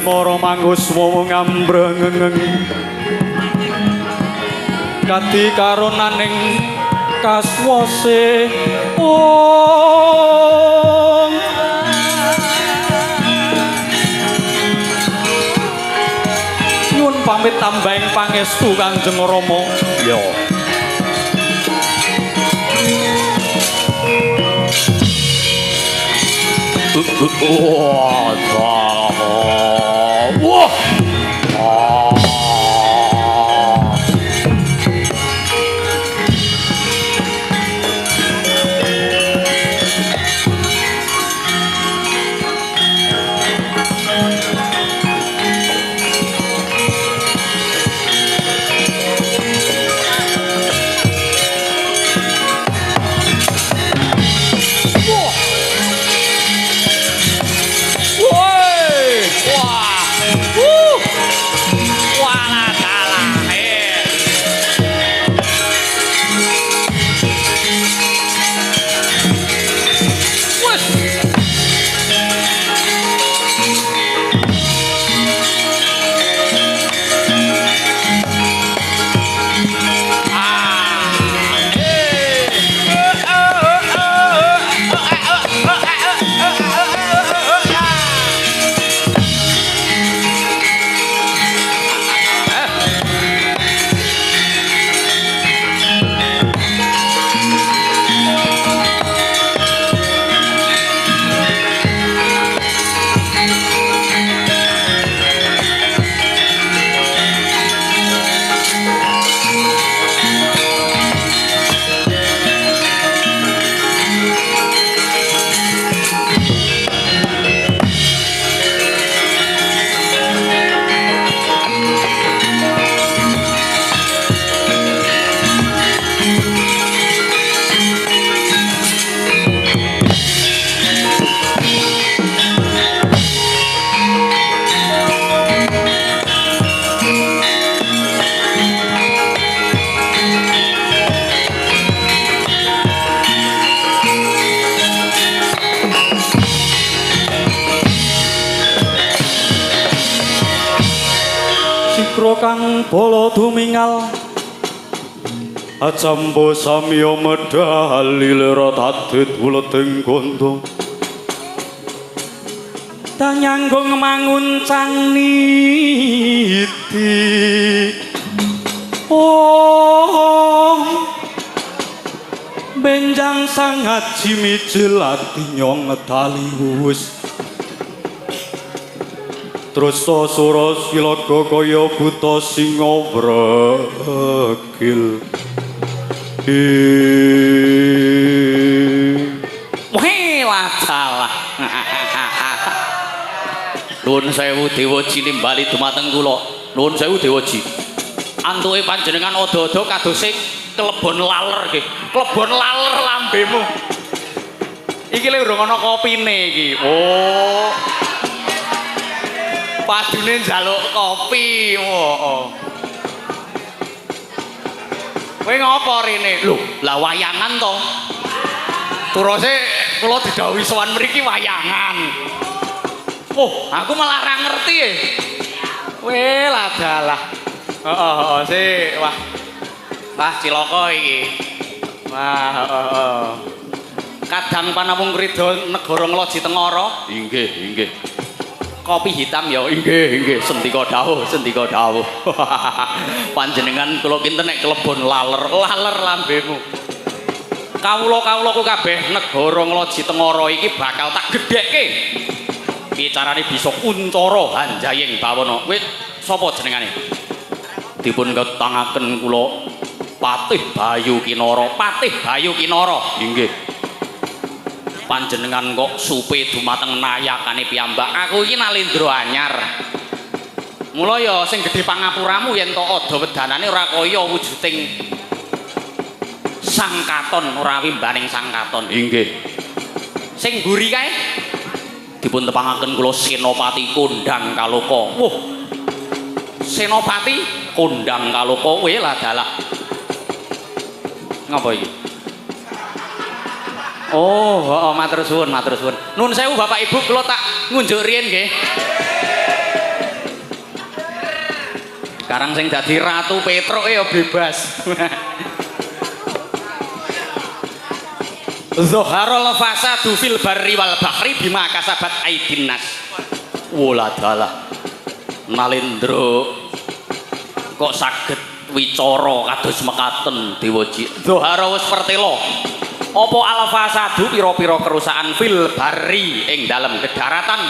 Moro manggus wong ngambrengeng kadi karonaning kaswase nyuwun pamit tambahing pangestu Kanjeng Rama. Ya. Wah. Kang bala dumingal acambo samya medhali lera tadit wuleding gondo tanyanggung manguncang niti benjang sangat jimijil ati nyong ngedali wus Trasa sura silaga kaya buta singa wregil. Weh salah. Nuwun sewu Dewaji nimbali dumateng kula. Nuwun sewu Dewaji. Antuke panjenengan ada-ada kadose klebon laler nggih. Klebon laler lambemu. Iki lek urung ana kopine iki. Oh. Padune njaluk kopi. Oh. Kowe ngopo rene? Lho, lah wayangan to. Turose kula didhawuhi sowan mriki wayangan. Oh, aku malah ra ngerti e. Weh, lah dalah. Heeh, sik. Wah. Wah, cilaka iki. Wah, heeh. Kadang panamung krida negara Ngloji Tengara. Inggih, inggih. Kopi hitam ya inggih sendika dawuh panjenengan kula kinten nek klebon laler lambemu kawula-kawulaku kabeh negara Ngloji Tengara iki bakal tak gedhekke iki carane bisa kuncara Hanjaying Bawana kowe sapa jenengane dipun ketangaken kula Patih Bayu Kinara inggih panjenengan kok supe dumateng nayakane piyambak aku iki nalendra anyar mula ya sing gedhe pangapuramu yen to ada wedanane ora kaya wujuding sang katon ora wimbaning sang katon inggih sing mburi kae dipun tepangaken kula Senopati Kondang Kaloka wah Senopati Kondang Kaloka weh lah dalah ngapa iki oh, matur suwun. Nuwun sewu Bapak Ibu, kula tak ngunjuk riyen nggih. Sekarang sing dadi Ratu Petruk ya bebas. Zaharul fasadu fil barri wal bahri bima kasabat aidin nas. Waladalah. Nalendra kok saged wicara kados mekaten Dewaji. Zahara wis pertela. Apa al fasadu pira-pira kerusakan fil barri ing dalem kedaratan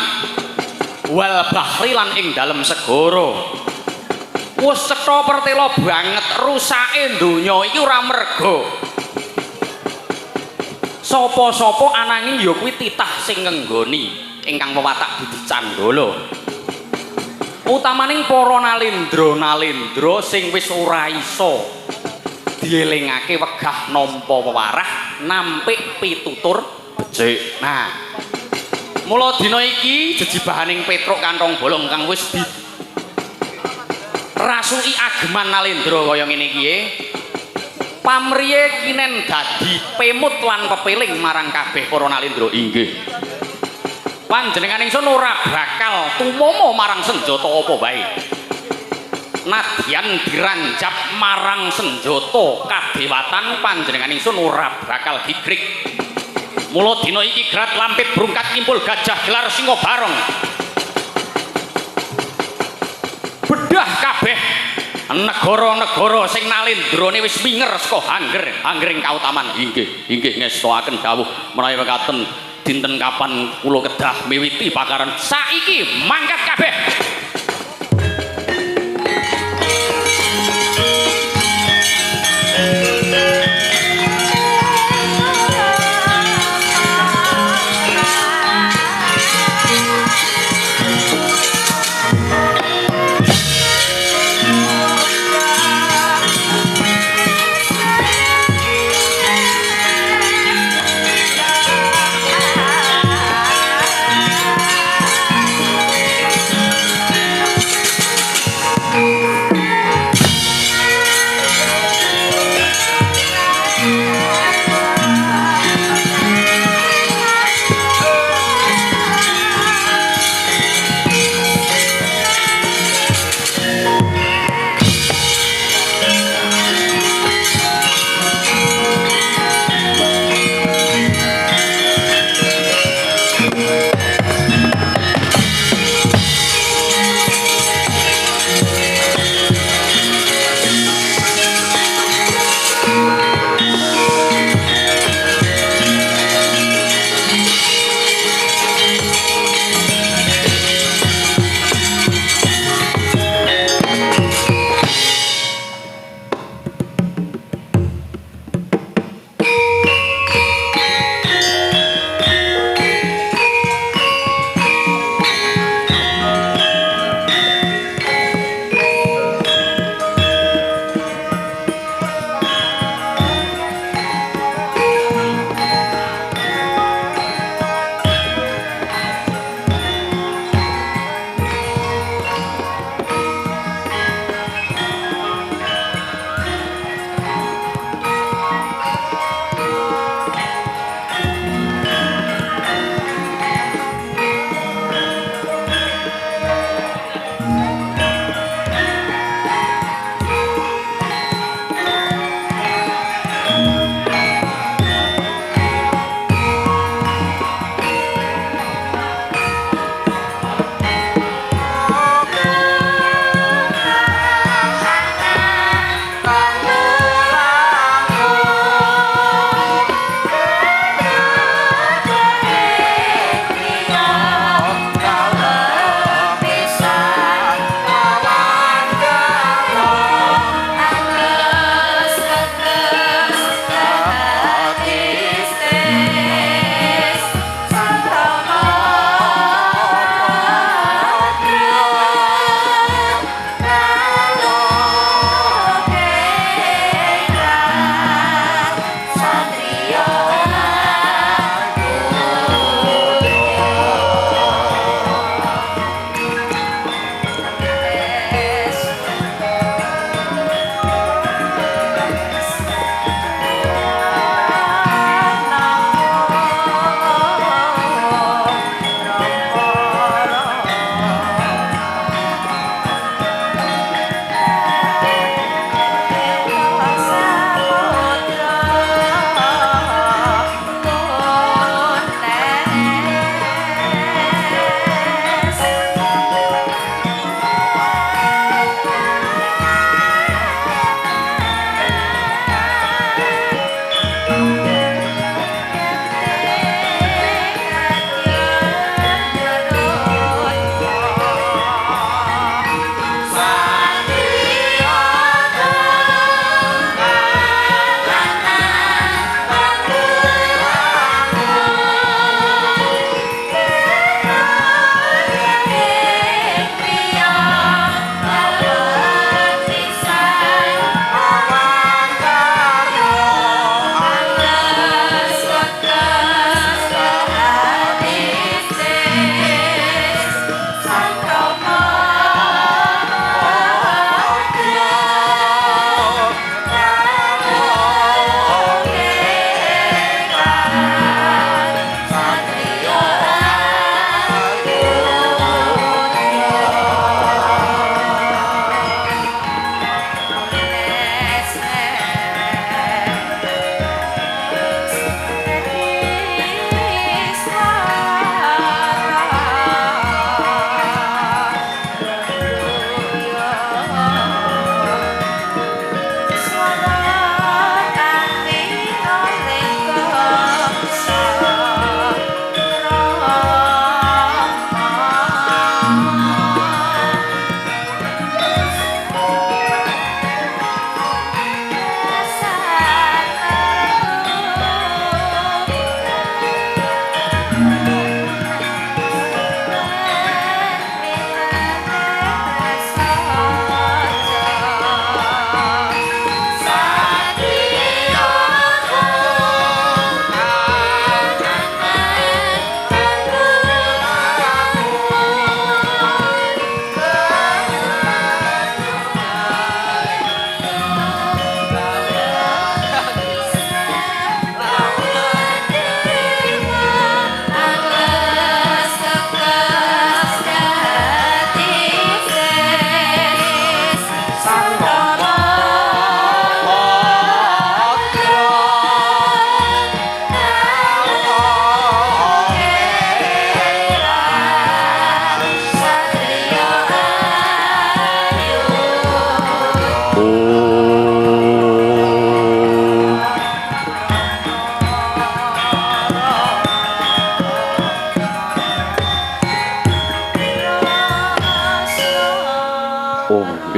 wal bahri lan ing dalem segara. Wis cetha pertela banget rusake donya iki ora merga sapa-sapa ananging ya kuwi titah sing ngenggoni ingkang pewatak Budi Candala. Utamaning para nalendra sing wis ora isa dielingake wegah nampa pewarah nampik pitutur becik. Nah, mula dina iki jejibahaning Petruk kantong bolong kang wis rasuki ageman nalendra kaya ngene iki pamriye kinen dadi pemut lan pepeling marang kabeh para nalendra. Inggih panjenengan ingsun ora bakal tumomo marang senjata apa wae nadyan diranjap marang senjata kadewatan panjenengan ingsun ora bakal gigrik. Mula dina iki Grat Lampit Brungkat Kimpul Gajah Gelar Singa Barong bedah kabeh negara-negara sing nalendrane wis minger saka anggering kautaman. Inggih ngestoaken dawuh menawi mekaten dinten kapan kula kedah miwiti pakaran saiki mangkat kabeh.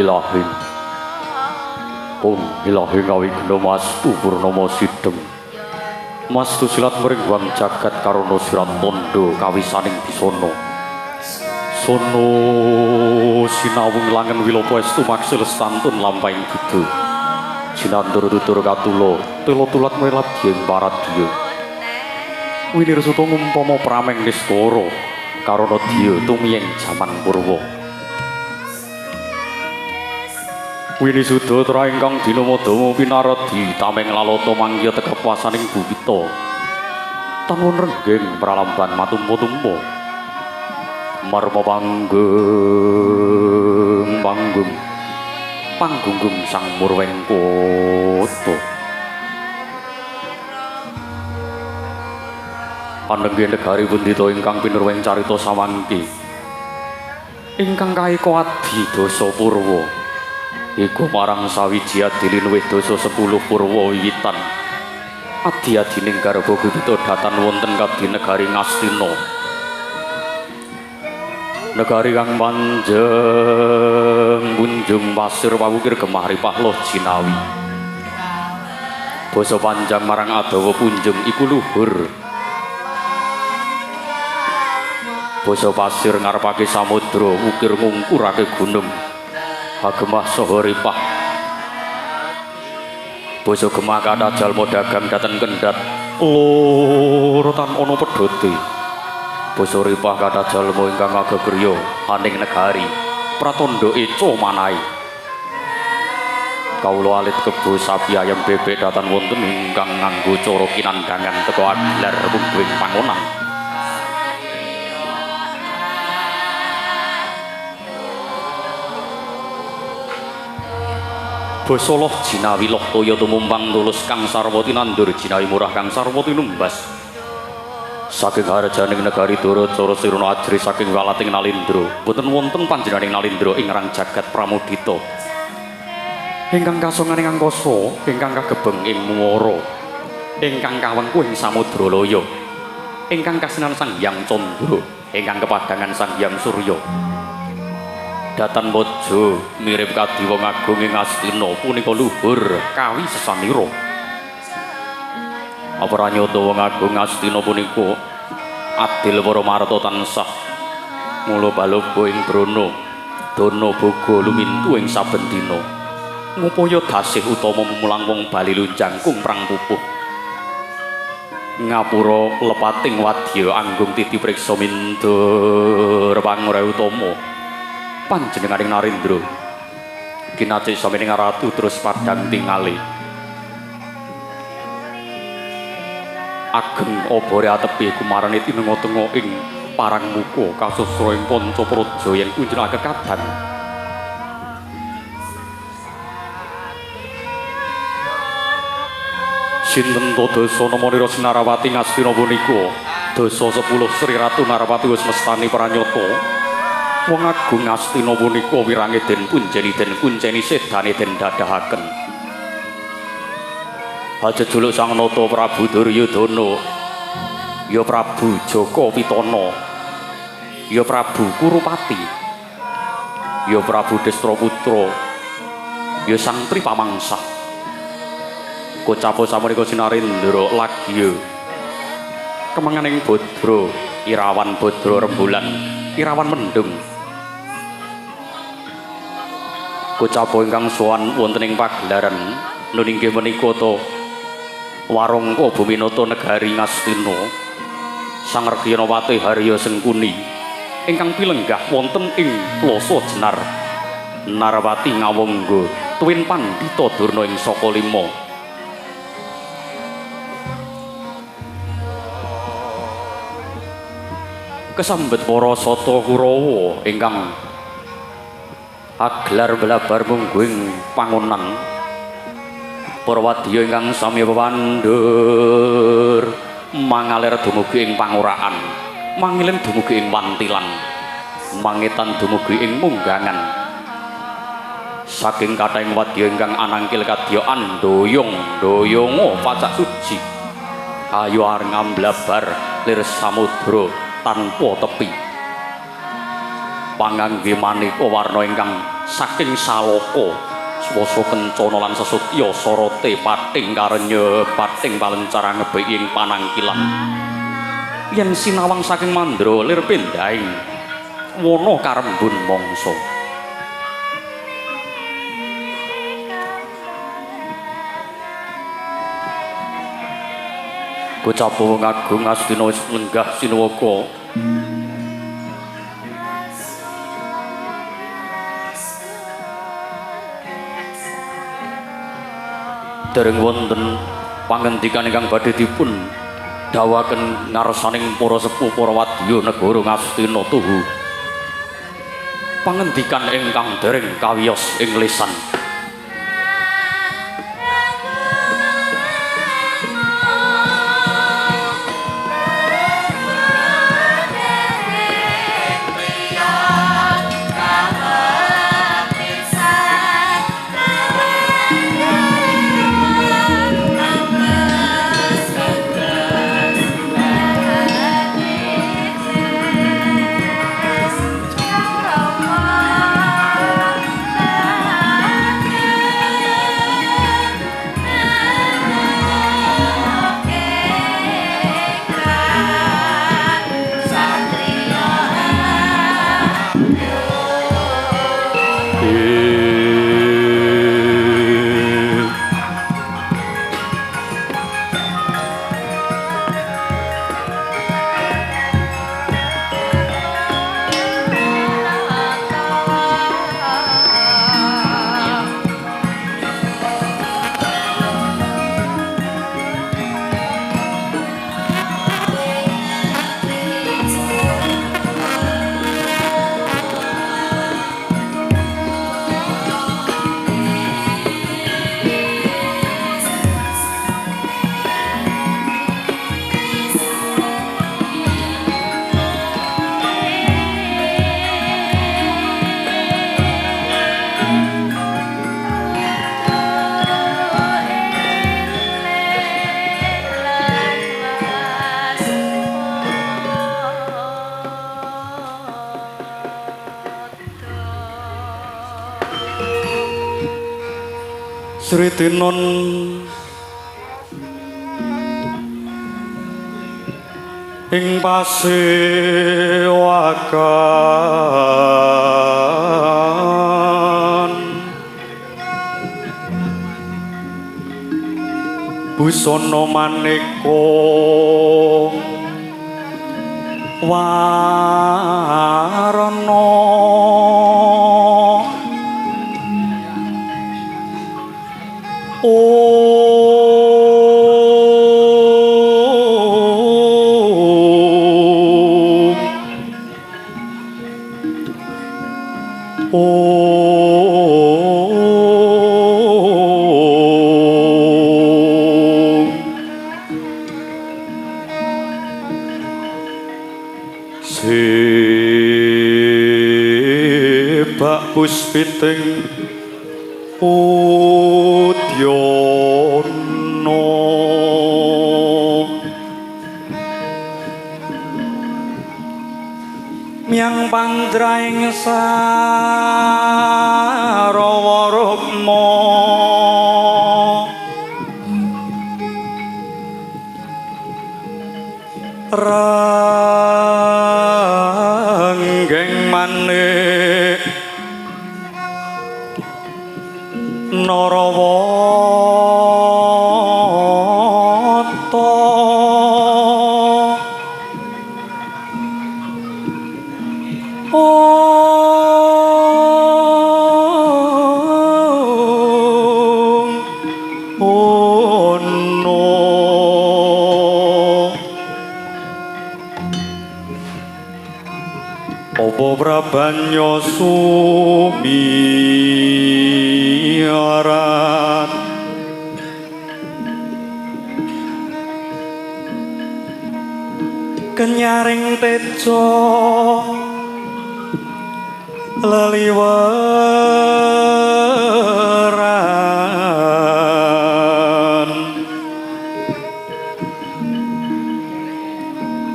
Ilahing Om Ilahing Awigna Mastu Purnama Sidhem Mastu silat mringguang jagat karana sirat tandha kawisaning bisana sono sinawung langen wilapa estu maksil santun lampahing budha jinandur tutur katula tela tulat melat dieng paradya winirsuta ngumpama prameng niskara karana diya tumiyeng jaman purwa Wini Sudatra ingkang dinamadama pinaradi tameng lalata manggiya tekepasaning bubita tanun renggeng pralamban matumpa-tumpa marma panggung sang murweng kota panengge negari bendita ingkang pinurweng carita samangke ingkang kaeka adi dasa purwa iku marang sawiji adilinwih dasa 10 purwa wiwitan adi-adining garba bubita datan wonten kadhi negari Ngastina negari kang panjang kunjung pasir pawukir gemah ripah loh jinawi basa panjang marang adawa punjung iku luhur basa pasir ngarepake samudra ukir ngungkurake gunung Hagemah saha ripah basa gemah kathah jalma dagang daten kendhat lorotan ana pedhote basa ripah kathah jalma ingkang agegriya aning negari pratandha eca manahe kawula alit kebo sapi ayam bebek datan wonten ingkang nganggo cara kinandhangan teka aglar pungguing pangonan basa loh jinawi loh toya tumumpang tulus kang sarwa tinandur jinawi murah kang sarwa tinumbas saking harjaning negari Daracara Sirna ajri saking walating Nalindra boten wonten panjenenganing Nalindra ing rang jagat pramudita ingkang kasonganing angkasa ingkang kagebeng ing muara ingkang kawengku ing samudra loya ingkang kasinan Sang Hyang Candra ingkang kepadangan Sang Hyang Surya datan bojo mirip kadi wong agung ing Astina punika luhur kawi sesanira aparanyata wong agung Astina punika adil para marta tansah mula baloba ing brana dana boga lumintu ing saben dina ngupaya dasih utama mulang wong bali lunjangkung prang pupuh ngapura lepating wadya anggung titi priksa mindur pangure utama panjenenganing Narendra kinacik samining ratu terus padhang tingali ageng obore atepi kumarane tinenga-tenga ing parang muka kasusra ing Pancapraja yen kunjunake kadang sinten to dasa namanira Narawati Ngastina punika dasa 10 Sri Ratu Narawati wis mestani pranyata wong agung Astina punika wirange den kunceni sedane den dadahaken. Ajejuluk Sang Nata Prabu Duryudana, ya Prabu Jaka Pitana, ya Prabu Kurupati, ya Prabu Destraputra, ya Sang Tri Pamangsah. Kocapa samenika Sinarendra lagya kemanganing Badra, Irawan Badra rembulan, Irawan mendung. Kocapa ingkang sowan wonten ing pagelaran nun inggih menika ta Warangka Buminata Negari Ngastina Sang Regyanawati Harya Sengkuni ingkang pilenggah wonten ing plasa Jenar Narawati ngawangga tuwin Pandhita Durna ing Saka Lima kesambet para sata Kurawa ingkang aglar blabar mungguing pangonan para wadya ingkang sami pewandur mangalir dumugi ing panguraan mangilin dumugi ing wantilan mangetan dumugi ing munggangan saking kathahing wadya ingkang anangkil kadya andoyong-doyonga pacak suci ayo areng amblabar lir samudra tanpa tepi pangangge maneka warna ingkang saking saloka swasa kencana lan sesutya sarate pating karenya pating palencara ngebeki ing panangkilan yen sinawang saking mandra lir pendhaing wana karembun mangsa kocapa wong agung Astina wis lenggah sinuwaka dereng wonten pangendikan ingkang badhe dipun dawuhaken ngarsaning para sepuh para wadya negara Ngastina tuhu pangendikan ingkang dereng kawiyos ing lisan Sri Tinon ing pasewakan busana maneka warna sebak puspiting Udyono miang pandraing Sarawa Rukma ranggeng manik Narawata Apa Prabanya sumiarat kenyaring tejo leliweran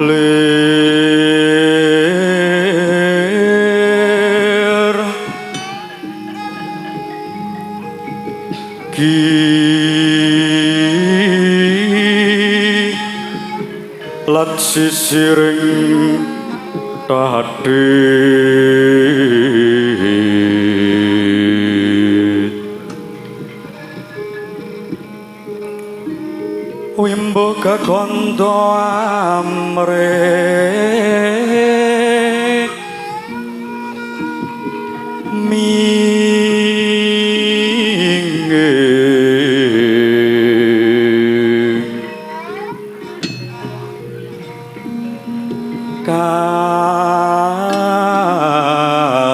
lir ki lat sisiring tadhit wimbo gagandha amrih minging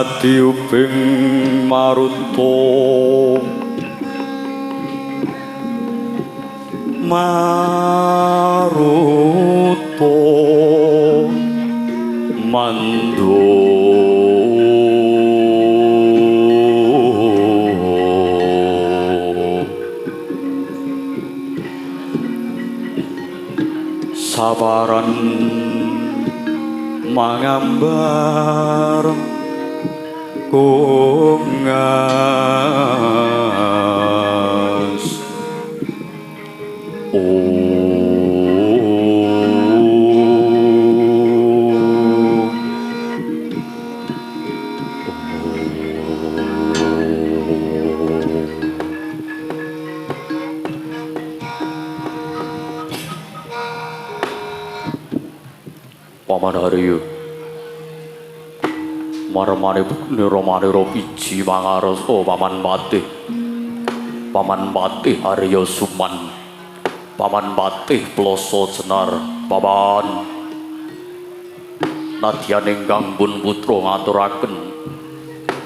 katiuping maruta maruta mando sabaran mangambar kungas Paman Haryo marmane nira-nira piji mangarsa Paman Patih Haryo Suman Paman Patih Ploso Senar Paman nadyan ingkang pun putra ngaturaken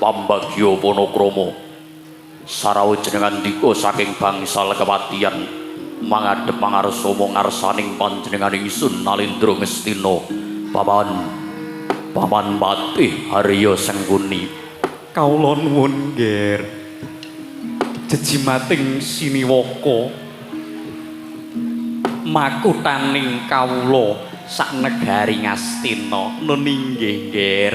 pambagya Panakrama sarawujuning andika saking bangsal kepatihan mangadhep mangarsa ngarsaning panjenengan ingsun Nalendra Ngastina Paman Patih Haryo Sengguni kawula nuwun nggih jejimating siniwaka makutaning kawula sak negari Ngastina nun inggih nggih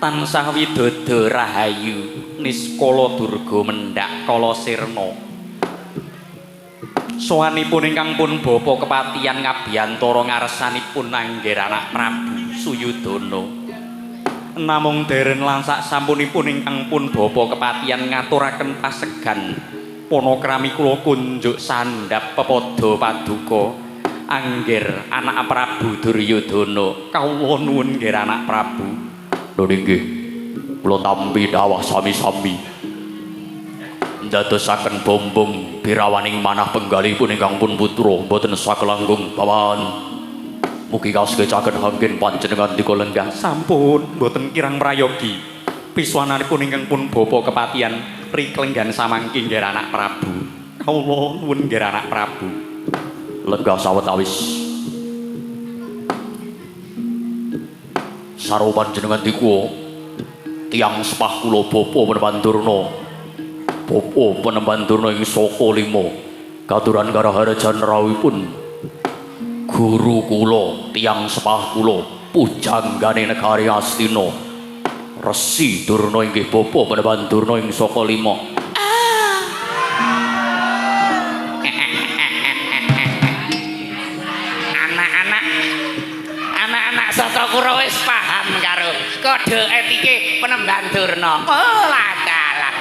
tansah widodо rahayu niskala durga mendhak kala sirna sowanipun ingkang pun bapa kepatihan ngabiyantara ngarsanipun Angger anak Prabu Suyudana namung deren lan sak sampunipun ingkang pun bapa kepatihan ngaturaken pasegan panakrami kula kunjuk sandhap pepada paduka Angger anak Prabu Duryudana kawula nuwun Angger anak Prabu. Lho nggih kula tampi dawuh sami-sami ndadosaken bombong birawaning manah penggalipun ingkang pun putra boten sakelangkung bawan mugi kaskecaken hanggen panjenengan dika lenggah sampun boten kirang prayogi piswananipun ingkang pun bapa kepatihan riklenggan samangki Angger anak Prabu kawula nuwun Angger anak Prabu. lenggah sawetawis sarwa panjenengan dika tiyang sepah kula bapa Penemban Durna ing Saka Lima katuran karaharajan rawuhipun guru kula tiyang sepah kula pujanggane negari Astina Resi Durna inggih bapa Penemban Durna ing Saka Lima. Anak-anak Sata Kura wis paham karo kode etike Penemban Durna. Oh ladalah.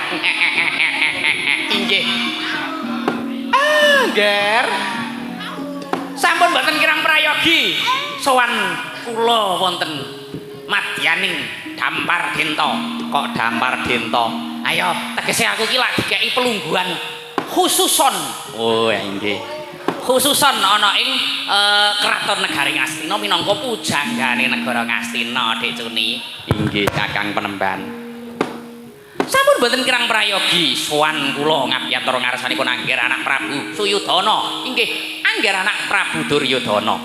Inggih. Angger. Sampun boten kirang prayogi sowan kula wonten madyaning Dampar Denta. Kok Dampar Denta? Ayo tegese aku ki lak dikeki pelungguhan khususon. Oh inggih. Khususon ana ing Kraton Negari Ngastina minangka pujanggane negara Ngastina Dik Cuni. Inggih Kakang Penemban. Sampun boten kirang prayogi sowan kula ngabiyantara ngarsanipun Angger anak Prabu Suyudana inggih Angger anak Prabu Duryudana.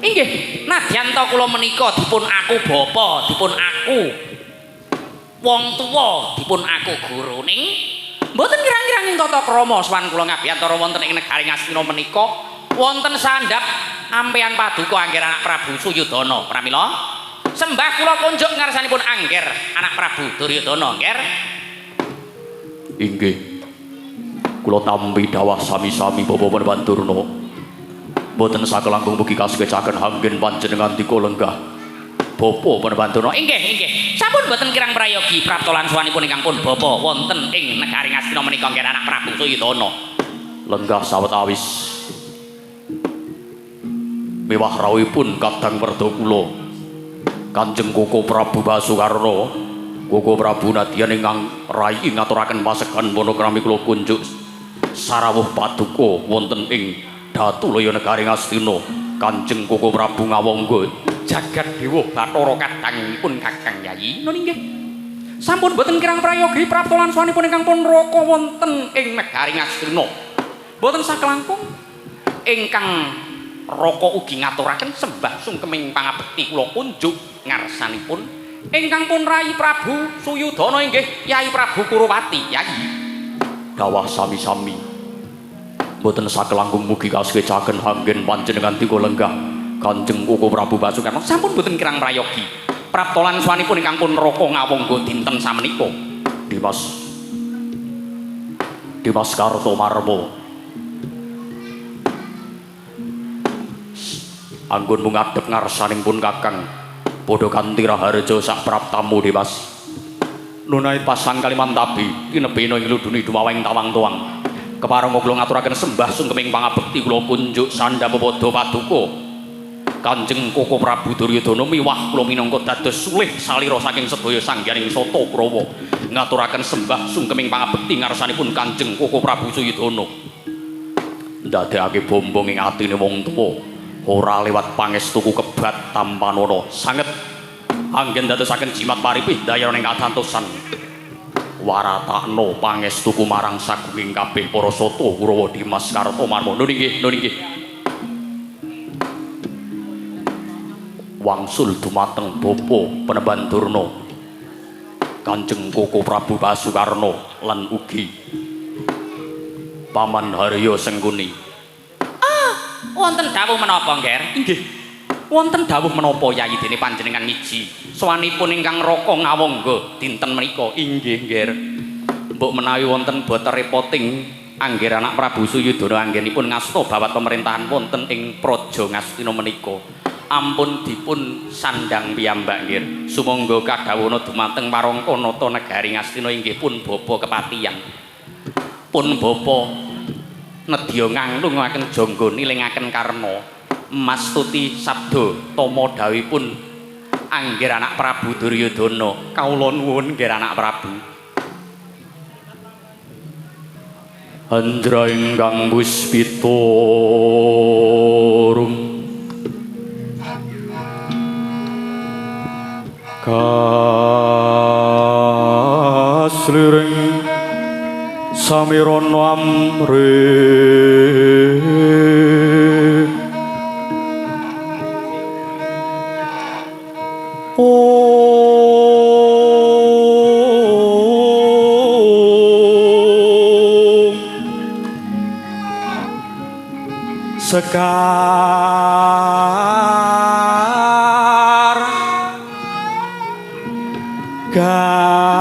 Inggih nadyan ta kula menika dipun aku bapa, dipun aku wong tuwa, dipun aku guruning mboten kirang-kirang ing tata krama sowan kula ngabiyantara wonten ing negari Ngastina menika wonten sandhap ampeyan paduka Angger anak Prabu Suyudana pramila sembah kula kunjuk ngarsanipun Angger anak Prabu Duryudana. Angger inggih kula tampi dawuh sami-sami Bapa Penemban Durna boten sakelangkung mugi kaskecaken hanggen panjenengan dika lenggah Bapa Penemban Durna. Inggih sampun boten kirang prayogi prapta lan sowanipun ingkang pun bapa wonten ing negari Ngastina menika Angger anak Prabu Suyudana. Lenggah sawetawis mewah rawuhipun kadang merda kula Kanjeng Koko Prabu Basukarna Koko Prabu nadyan ingkang rai ngaturaken pasegan panakrami kula kunjuk sarawuh paduka wonten ing Datulaya negari Ngastina Kanjeng Koko Prabu Ngawangga jagat dewa Bathara kadangipun Kakang Yayi. Nun inggih sampun boten kirang prayogi prapta lan sowanipun ingkang pun raka wonten ing negari Ngastina boten sakelangkung ingkang raka ugi ngaturaken sembah sungkeming pangabekti kula kunjuk ngarsanipun ingkang pun Rai Prabu Suyudana inggih Yai Prabu Kurupati. Yai dawuh sami-sami boten sakelangkung mugi kaskecaken hanggen panjenengan dika lenggah Kanjeng Koko Prabu Basukarna sampun boten kirang prayogi prapta lan sowanipun ingkang pun raka ngawangga dinten samenika Dimas Kartomarma anggun mungadhep ngarsanipun Kakang padha kanthi raharja sak praptamu Dimas nunai pasang Kalimantabi kinebena ing luduni dumawaing tawang-tawang kepareng kula ngaturaken sembah sungkeming pangabekti kula kunjuk sandhap pepada paduka Kanjeng Koko Prabu Duryudana miwah kula minangka dados sulih salira saking sedaya sangganing Sata Kurawa ngaturaken sembah sungkeming pangabekti ngarsanipun Kanjeng Koko Prabu Suyudana ndadekake bombong ing atine wong tuwa ora liwat pangestuku kebat tampanana sanget anggen dadosaken jimat paripih dayaning katantosan waratakna pangestuku marang sagunging kabeh para Sata Kurawa Dimas Kartomarma. Nun inggih wangsul dumateng Bapa Penemban Durna Kanjeng Koko Prabu Basukarna lan ugi Paman Harya Sengkuni. Wonten dawuh menapa, Ngger? Inggih. Wonten dawuh menapa Yayi dene panjenengan miji sowanipun ingkang Raka ngawangga dinten menika? Inggih, Nggih. Mbok menawi wonten boten repoting angger anak Prabu Suyudana anggenipun ngasta bawat pemerintahan wonten ing Praja Ngastina menika. Ampun dipun sandang piyambak nggih. Sumangga kadhawana dumateng Parangka nata negari Ngastina inggih pun bapa kepatihan. Pun bapa nedya nganglungaken jangga nilingaken karna mastuti sabda tama dawuhipun angger anak Prabu Duryudana. Kawula nuwun nggih anak Prabu. Andra ingkang puspitorum kasliring samirana amrih sekar gaduh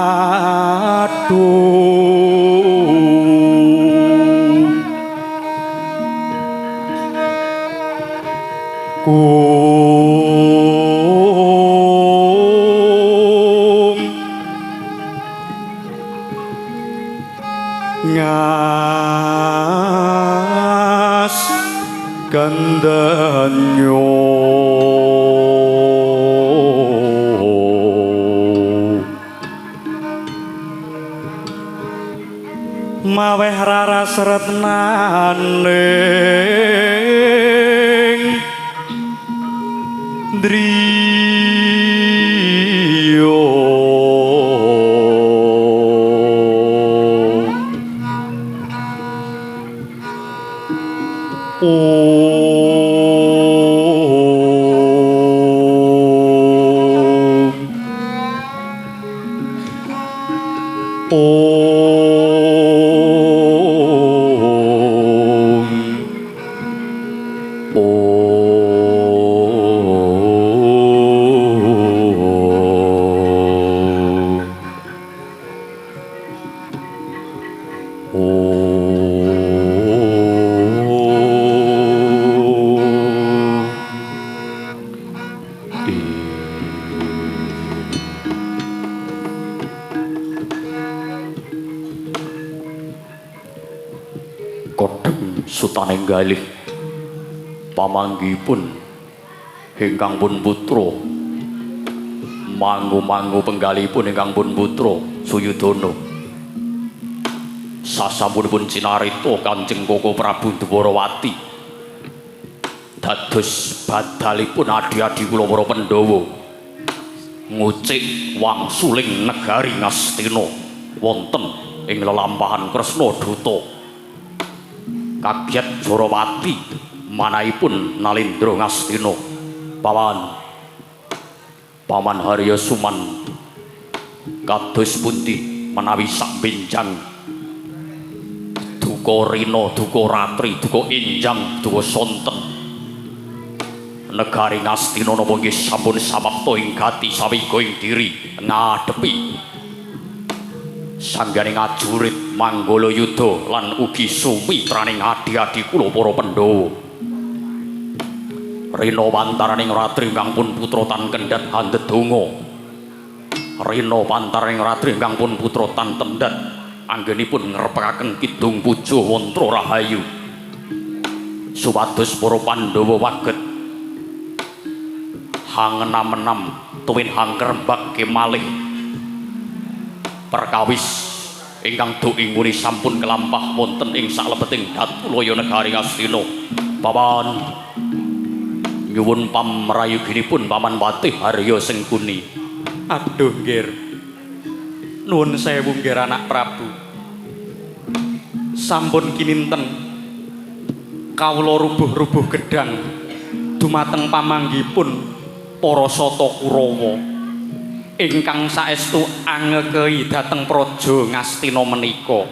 ngas gandanyo maweh raras retnaning driya sutaning galih pamanggipun ingkang pun putra manggu-manggu penggalipun ingkang pun putra Suyudana sasampunipun cinarita Kanjeng Koko Prabu Dwarawati dados badalipun adi-adi kula para Pandhawa ngucik wangsuling negari Ngastina wonten ing lelampahan Kresna Duta kagiat Dwarawati manahipun Nalendra Ngastina paman Harya Suman kados pundi menawi sak benjang duka rina duka ratri duka enjang duka sonten negari Ngastina napa nggih sampun samapta ing gati sawiga ing diri ngadepi sangganing ajurit Manggala Yudha lan ugi sumitraning adi-adi kula para Pandhawa. Rena pantaraning ratri ingkang pun putra tan kendhat handedonga. Rena pantaraning ratri ingkang pun putra tan tendhat anggenipun ngrepekaken kidung puja mantra rahayu. Supados para Pandhawa waget hangenam-enam tuwin hangkrembak kemalih perkawis ingkang duinguni sampun kelampah wonten ing saklebeting datulaya negari Ngastina. Paman nyuwun pamrayoginipun Paman Patih Harya Sengkuni. Aduh nggih. Nuwun sewu nggih anak Prabu. Sampun kininten kawula rubuh-rubuh gedang dumateng pamanggipun para Sata Kurawa ingkang saestu angekei dhateng Praja Ngastina menika.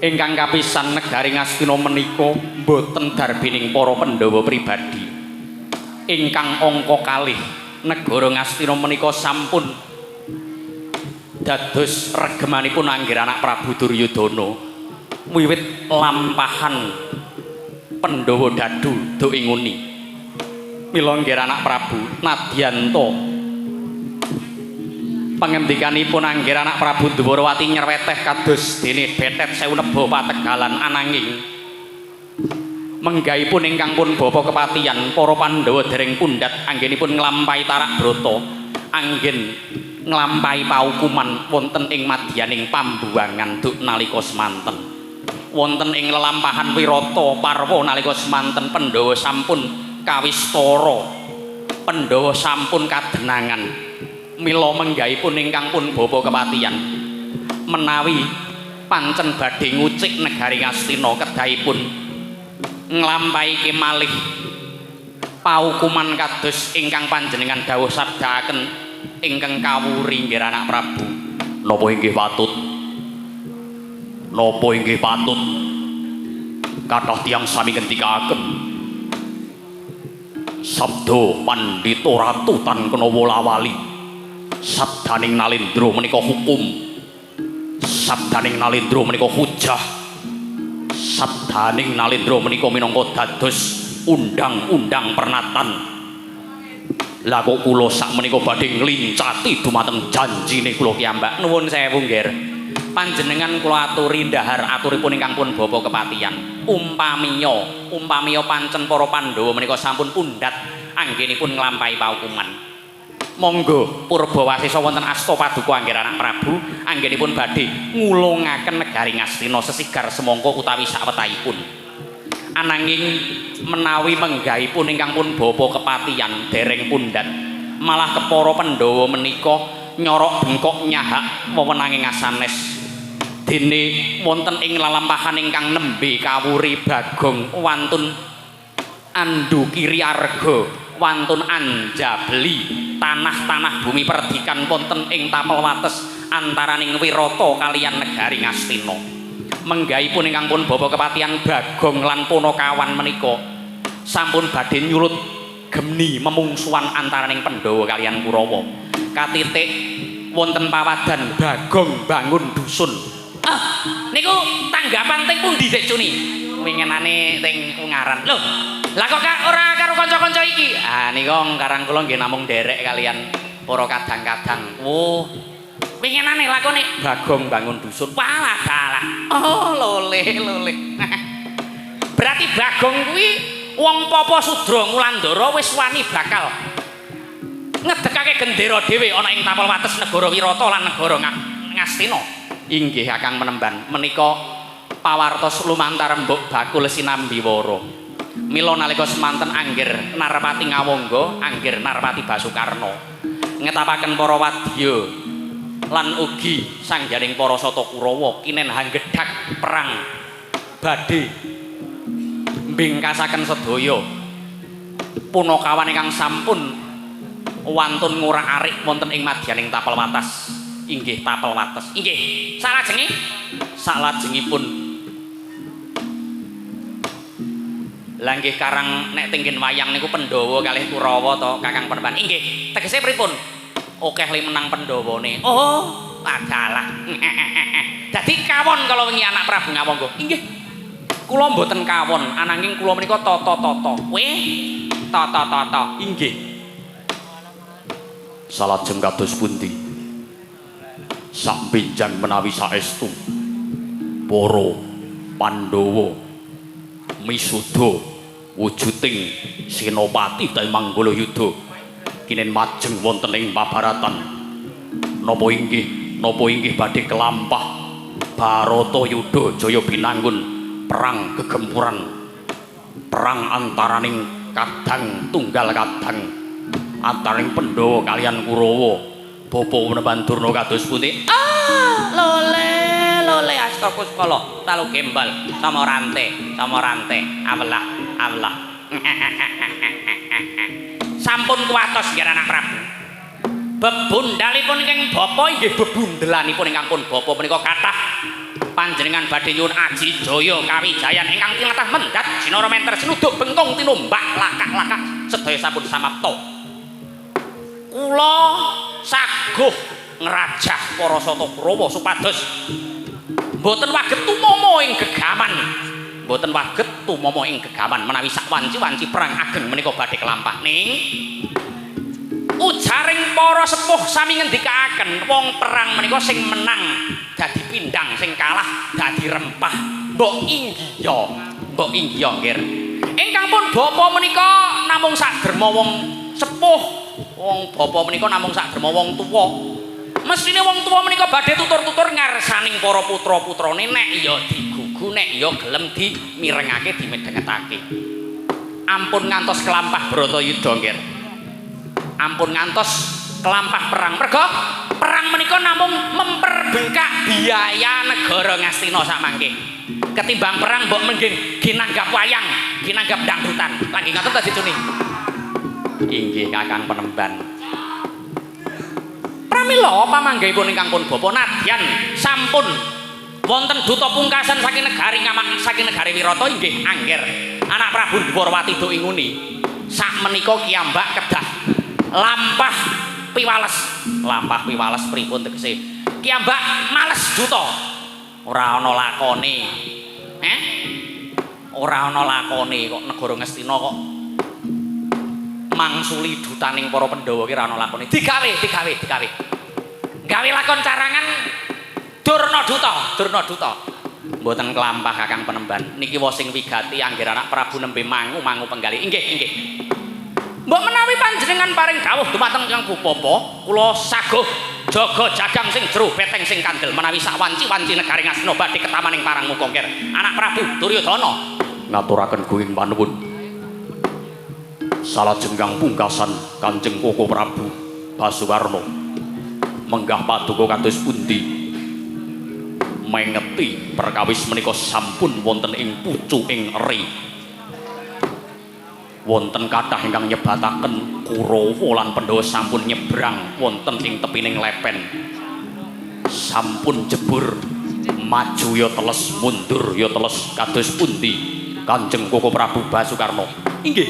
Ingkang kapisan negari Ngastina menika boten darbining para Pandhawa pribadi. ingkang angka kalih negara Ngastina menika sampun dados regemanipun Anggir anak Prabu Duryudana wiwit lampahan Pandhawa Dadu do inguni. Mila Anggir anak Prabu nadyanto pangendikanipun Anggir anak Prabu Dwarawati nyerweteh kados dene betet sewu neba pategalan ananging menggahipun ingkang pun bapa kepatihan para Pandhawa dereng pundhat anggenipun nglampahi tarak brata anggen nglampahi paukuman wonten ing madyaning pambuwangan duk nalika semanten wonten ing lelampahan Wirata Parwa nalika semanten Pandhawa sampun kawistara Pandhawa sampun kadenangan mila menggahipun ingkang pun bapa kepatihan menawi pancen badhe ngucik negari Ngastina kedahipun nglampahi kemalih paukuman kados ingkang panjenengan dawuh sabdaaken ingkang kawuri Anggir anak Prabu. Napa inggih patut? Napa inggih patut? Kathah tiyang sami ngendikaken sabda Pandhita Ratu Tan Kenawolawali sabdaning Nalendra menika hukum sabdaning Nalendra menika hujah sabdaning Nalendra menika minangka dados undang-undang pernatan. Lah kok kula sak menika badhe nglincati dumateng janjine kula piyambak. Nuwun sewu nggih. Panjenengan kula aturi ndahar aturipun ingkang pun bapa kepatihan. Umpamiya pancen para Pandhawa menika sampun pundhat anggenipun nglampahi paukuman. Monggo Purbawasesa wonten asta paduka Anggir anak Prabu anggenipun badhe ngulungaken negari Ngastina sesigar semangka utawi sawetahipun. Ananging menawi menggahipun ingkang pun bapa kepatihan dereng pundhat malah kepara Pandhawa menika nyorok bengkok nyahak wewenanging asanes dene wonten ing lalampahan ingkang nembe kawuri Bagong wantun Andukiri Arga wantun Anjabeli tanah-tanah bumi perdikan wonten ing tapel wates antaraning Wirata kaliyan negari Ngastina. Menggahipun ingkang pun bapa kepatihan Bagong lan Punakawan menika sampun badhe nyulut gemni memungsuhan antaraning Pandhawa kaliyan Kurawa. Katitik wonten pawadan Bagong bangun dusun. Niku tanggapan teng pundi Dik Cuni? Winginane teng Ungaran. Lho, lah kok ora karo kanca-kanca iki? Nika karang kula nggih namung derek kalian para kadang-kadang. Oh, winginane lakone Bagong bangun dusun. Walah dalah. Oh, lole. Berarti Bagong kuwi wong Papa Sudra Ngulandara wis wani bakal ngedekake gendera dhewe ana ing tapel wates negara Wirata lan negara Ngastina. Inggih Kakang Menemban, menika pawartos lumantar Mbok Bakul Sinambiwara. Mila nalika semanten Anggir Narpati Ngawangga, Anggir Narpati Basukarna ngetapaken para wadya lan ugi sanggaring para sata Kurawa kinen hanggedhak perang badhe mbingkasaken sedaya Punakawan ingkang sampun wantun ngurak-arik wonten ing madyaning tapel wates. Inggih tapel wates. Inggih. Salajengipun lah nggih karang nek tenggen wayang niku Pandhawa kalih Kurawa to Kakang Penemban. Inggih. Tegese pripun? Okeh li menang Pandhawane. Oh, adalah. Dadi kawon kalau wingi anak Prabu Ngawangga. Inggih. Kula mboten kawon, ananging kula menika tata-tata. Weh, tata-tata. Inggih. Salajeng kados pundi? Sak pinjan menawi saestu para Pandhawa misuda wujuding senopati dal Manggolayuda kinen majeng wonten ing pabaratan. Napa inggih badhe kelampah Baratayuda Jaya binangun perang gegempuran, perang antaraning kadang tunggal kadang antaraning Pandhawa kaliyan Kurawa. Bapa Penemban Durna kados pundi? Lole asta Kuskala talu gembal sama rante Allah. Sampun kuwatos nggih anak Prabu. Bebundalipun ingkang bapa inggih bebundelanipun ingkang pun bapa menika kathah panjenengan badhe nyuwun aji jaya kawijayan ingkang tinatah mendhat jinara menter sinuduk bengkong tinombak lakak-lakak sedaya sampun samapta. Kula saguh ngrajah para Sata Kurawa supados mboten waget tumama ing gegaman. Mboten waget tumama ing gegaman menawi sak wanci-wanci perang ageng menika badhe kelampah ning ujaring para sepuh sami ngendikaaken wong perang menika sing menang dadi pindhang, sing kalah dadi rempah. Mbok inggiya nggih. Ingkang pun bapa menika namung saderma wong sepuh. Wong bapa menika namung saderma wong tuwa. Mestine wong tuwa menika badhe tutur-tutur ngarsaning para putra-putrane nek ya digugu, nek ya gelem dimirengake, dimedhengetake. Ampun ngantos kelampah Bratayuda nggih. Ampun ngantos kelampah perang. Merga perang menika namung memperbengkak biaya negara Ngastina samangke. Ketimbang perang mbok menggen ginanggap wayang, ginanggap dangdutan. Lagi ngoten ta dicuni. Inggih Kakang Penemban. Pramila pamanggihipun ingkang pun bapa nadyan sampun wonten duta pungkasan saking negari saking negari Wirata inggih Angger anak Prabu Dwarawati do inguni. Sak menika kiyambak kedah lampah piwales pripun tegese kiyambak males duta ora ana lakone ora ana lakone kok negara Ngastina kok mangsuli dutaning para Pandhawa ki ora ana lakone digawe gawe lakon carangan Durna Duta mboten kelampah Kakang Penemban niki wong sing wigati Angger anak Prabu nembe mangu penggalih inggih mbok menawi panjenengan paring dawuh dumateng Kang Bapa kula saguh jaga jagang sing jero beteng sing kandel menawi sak wanci-wanci negari Ngastina badhe ketamaning parang muga Angger anak Prabu Duryudana ngaturaken gunging panuwun salajenggang pungkasan Kanjeng Koko Prabu Basuwarna menggah paduka kados pundi mengeti perkawis menika sampun wonten ing pucu ing eri wonten kathah ingkang nyebataken Kurawa lan Pandhawa sampun nyebrang wonten ing tepining lepen sampun jebur maju ya teles mundur ya teles kados pundi Kanjeng Koko Prabu Basukarna inggih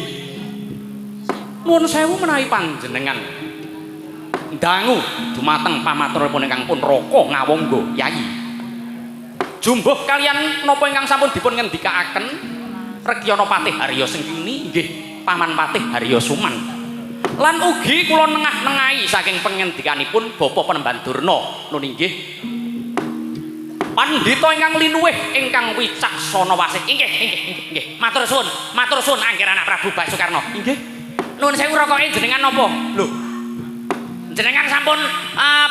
nuwun sewu menawi panjenengan dangu dumateng pamaturipun ingkang pun Raka Ngawangga Yayi jumbuh kalian napa ingkang sampun dipun ngendikaaken Rekyana Patih Harya Sengkini inggih Paman Patih Harya Suman lan ugi kula nengah-nengahi saking pengendikanipun Bapa Penemban Durna nun inggih pandhita ingkang linuwih ingkang wicaksana wasih inggih matur suwun Angger anak Prabu Basukarna inggih nuwun sewu rokoke jenengan napa lho jenengan sampun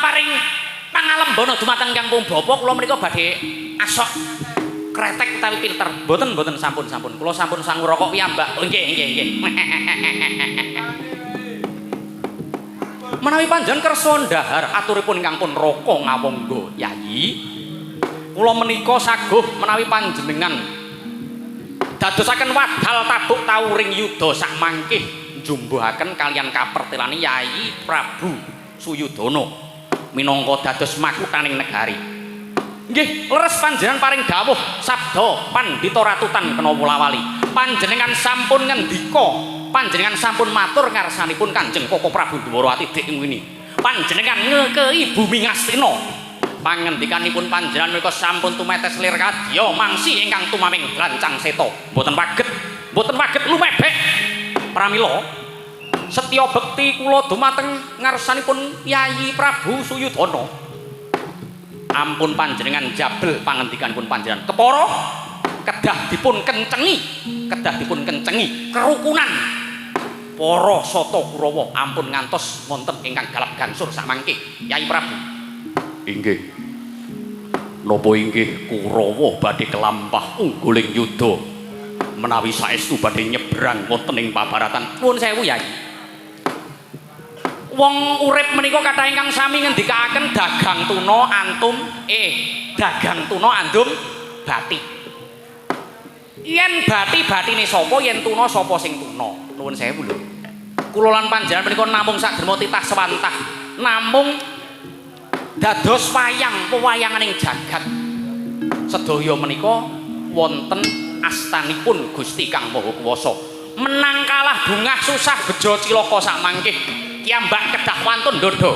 paring pangalembana dumateng Kang Bapa kula menika badhe asok kretek utawi filter mboten sampun kula sampun sangu rokok piyambak nggih menawi panjenengan kersa ndhahar aturipun ingkang pun Raka Ngawangga Yayi kula menika saguh menawi panjenengan dadosaken wadhal tabuk tauring yuda sak mangkih njumbuhaken kalian kapertilane Yayi Prabu Suyudana minangka dados makutaning negari. Nggih, leres panjenengan paring dawuh sabda Pandhita Ratutan kena wulawali. Panjenengan sampun ngendika, panjenengan sampun matur ngarsanipun Kanjeng Koko Prabu Dwarawati dik ngene. Panjenengan ngekei bumi Ngastina. Pangendikanipun panjenengan menika sampun tumetes lir kadya mangsi ingkang tumaming lancang seta. Mboten waget lumebek. Pramila setya bekti kula dumateng ngarsanipun Yayi Prabu Suyudana. Ampun panjenengan jabel pangendikanipun panjenengan kepara kedah dipun kencengi kerukunan para Sata Kurawa ampun ngantos wonten ingkang galap gansur samangke Yayi Prabu inggih napa inggih Kurawa badhe kelampah ungguling yuda menawi saestu badhe nyebrang wonten ing pabaratan nuwun sewu Yayi wong urip menika kathah ingkang sami ngendikaaken dagang tuna antum dagang tuna andum bati. Yen bati batine sapa, yen tuna sapa sing tuna. Nuwun sewu lho. Kula lan panjenengan menika namung saderma titah sewantah, namung dados wayang pewayanganing jagat. Sedaya menika wonten astanipun Gusti Kang Maha Kuwasa. Menang kalah bungah susah bejo cilaka sakmangkih kiambak kedah wantun dodo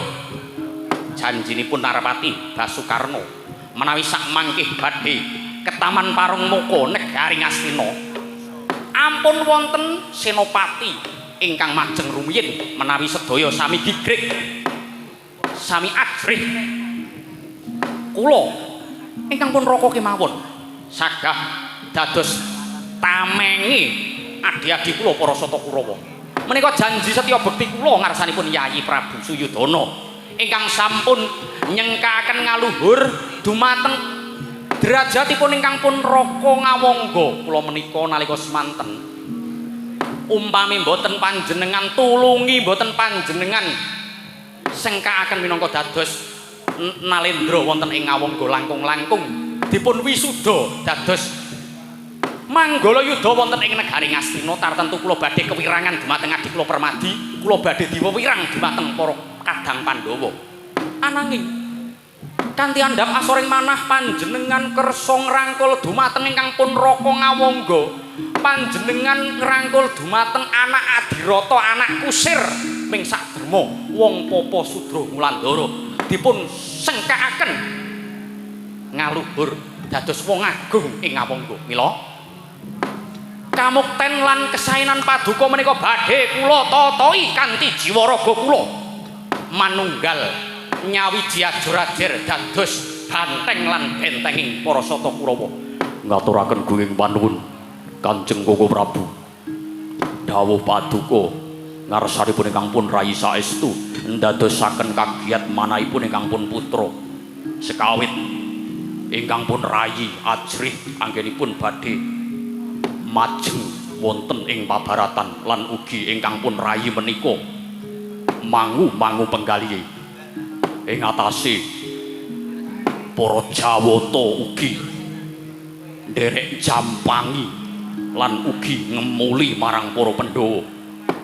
janjinipun Narpati Basukarno menawi sakmangkih badhe ketaman Parung Moko negari Ngastina ampun wonten senopati ingkang majeng rumiyin menawi sedaya sami gigrik sami ajrih kula ingkang pun raka kemawon sagah dados tamengi adi-adi kula para Sata Kurawa menika janji setya bekti kula ngarsanipun Yayi Prabu Suyudana ingkang sampun nyengkakaken ngaluhur dumateng derajatipun ingkang pun raka ngawangga kula menika nalika semanten umpami mboten panjenengan tulungi mboten panjenengan sengkakaken minangka dados Nalendra wonten ing ngawangga langkung-langkung dipun wisuda dados manggala yuda wonten ing negari Ngastina tartentu kula badhe kewirangan dumateng adi kula Permadi kula badhe diwewirang dumateng para kadang Pandhawa ananging kanthi andhap asoring manah panjenengan kersa ngrangkul dumateng ingkang pun raka ngawangga panjenengan ngrangkul dumateng anak Adirata anak Kusir ming saderma wong Papa Sudra Wulandara dipun sengkakaken ngaluhur dados wong agung ing ngawangga mila kamukten lan kesaenan paduka menika badhe kula tatahi kanthi jiwa raga kula manunggal nyawiji ajur-ajur dados banteng lan bentenging para Sata Kurawa ngaturaken gunging panuwun Kanjeng Koko Prabu dawuh paduka ngarsanipun ingkang pun rayi saestu ndadosaken kagiat manahipun ingkang pun putra sekawit ingkang pun rayi ajrih anggenipun badhe majeng wonten ing pabaratan lan ugi ingkang pun rayi menika mangu penggalih ing atase para Jawata ugi nderek jampangi lan ugi ngemuli marang para Pandhawa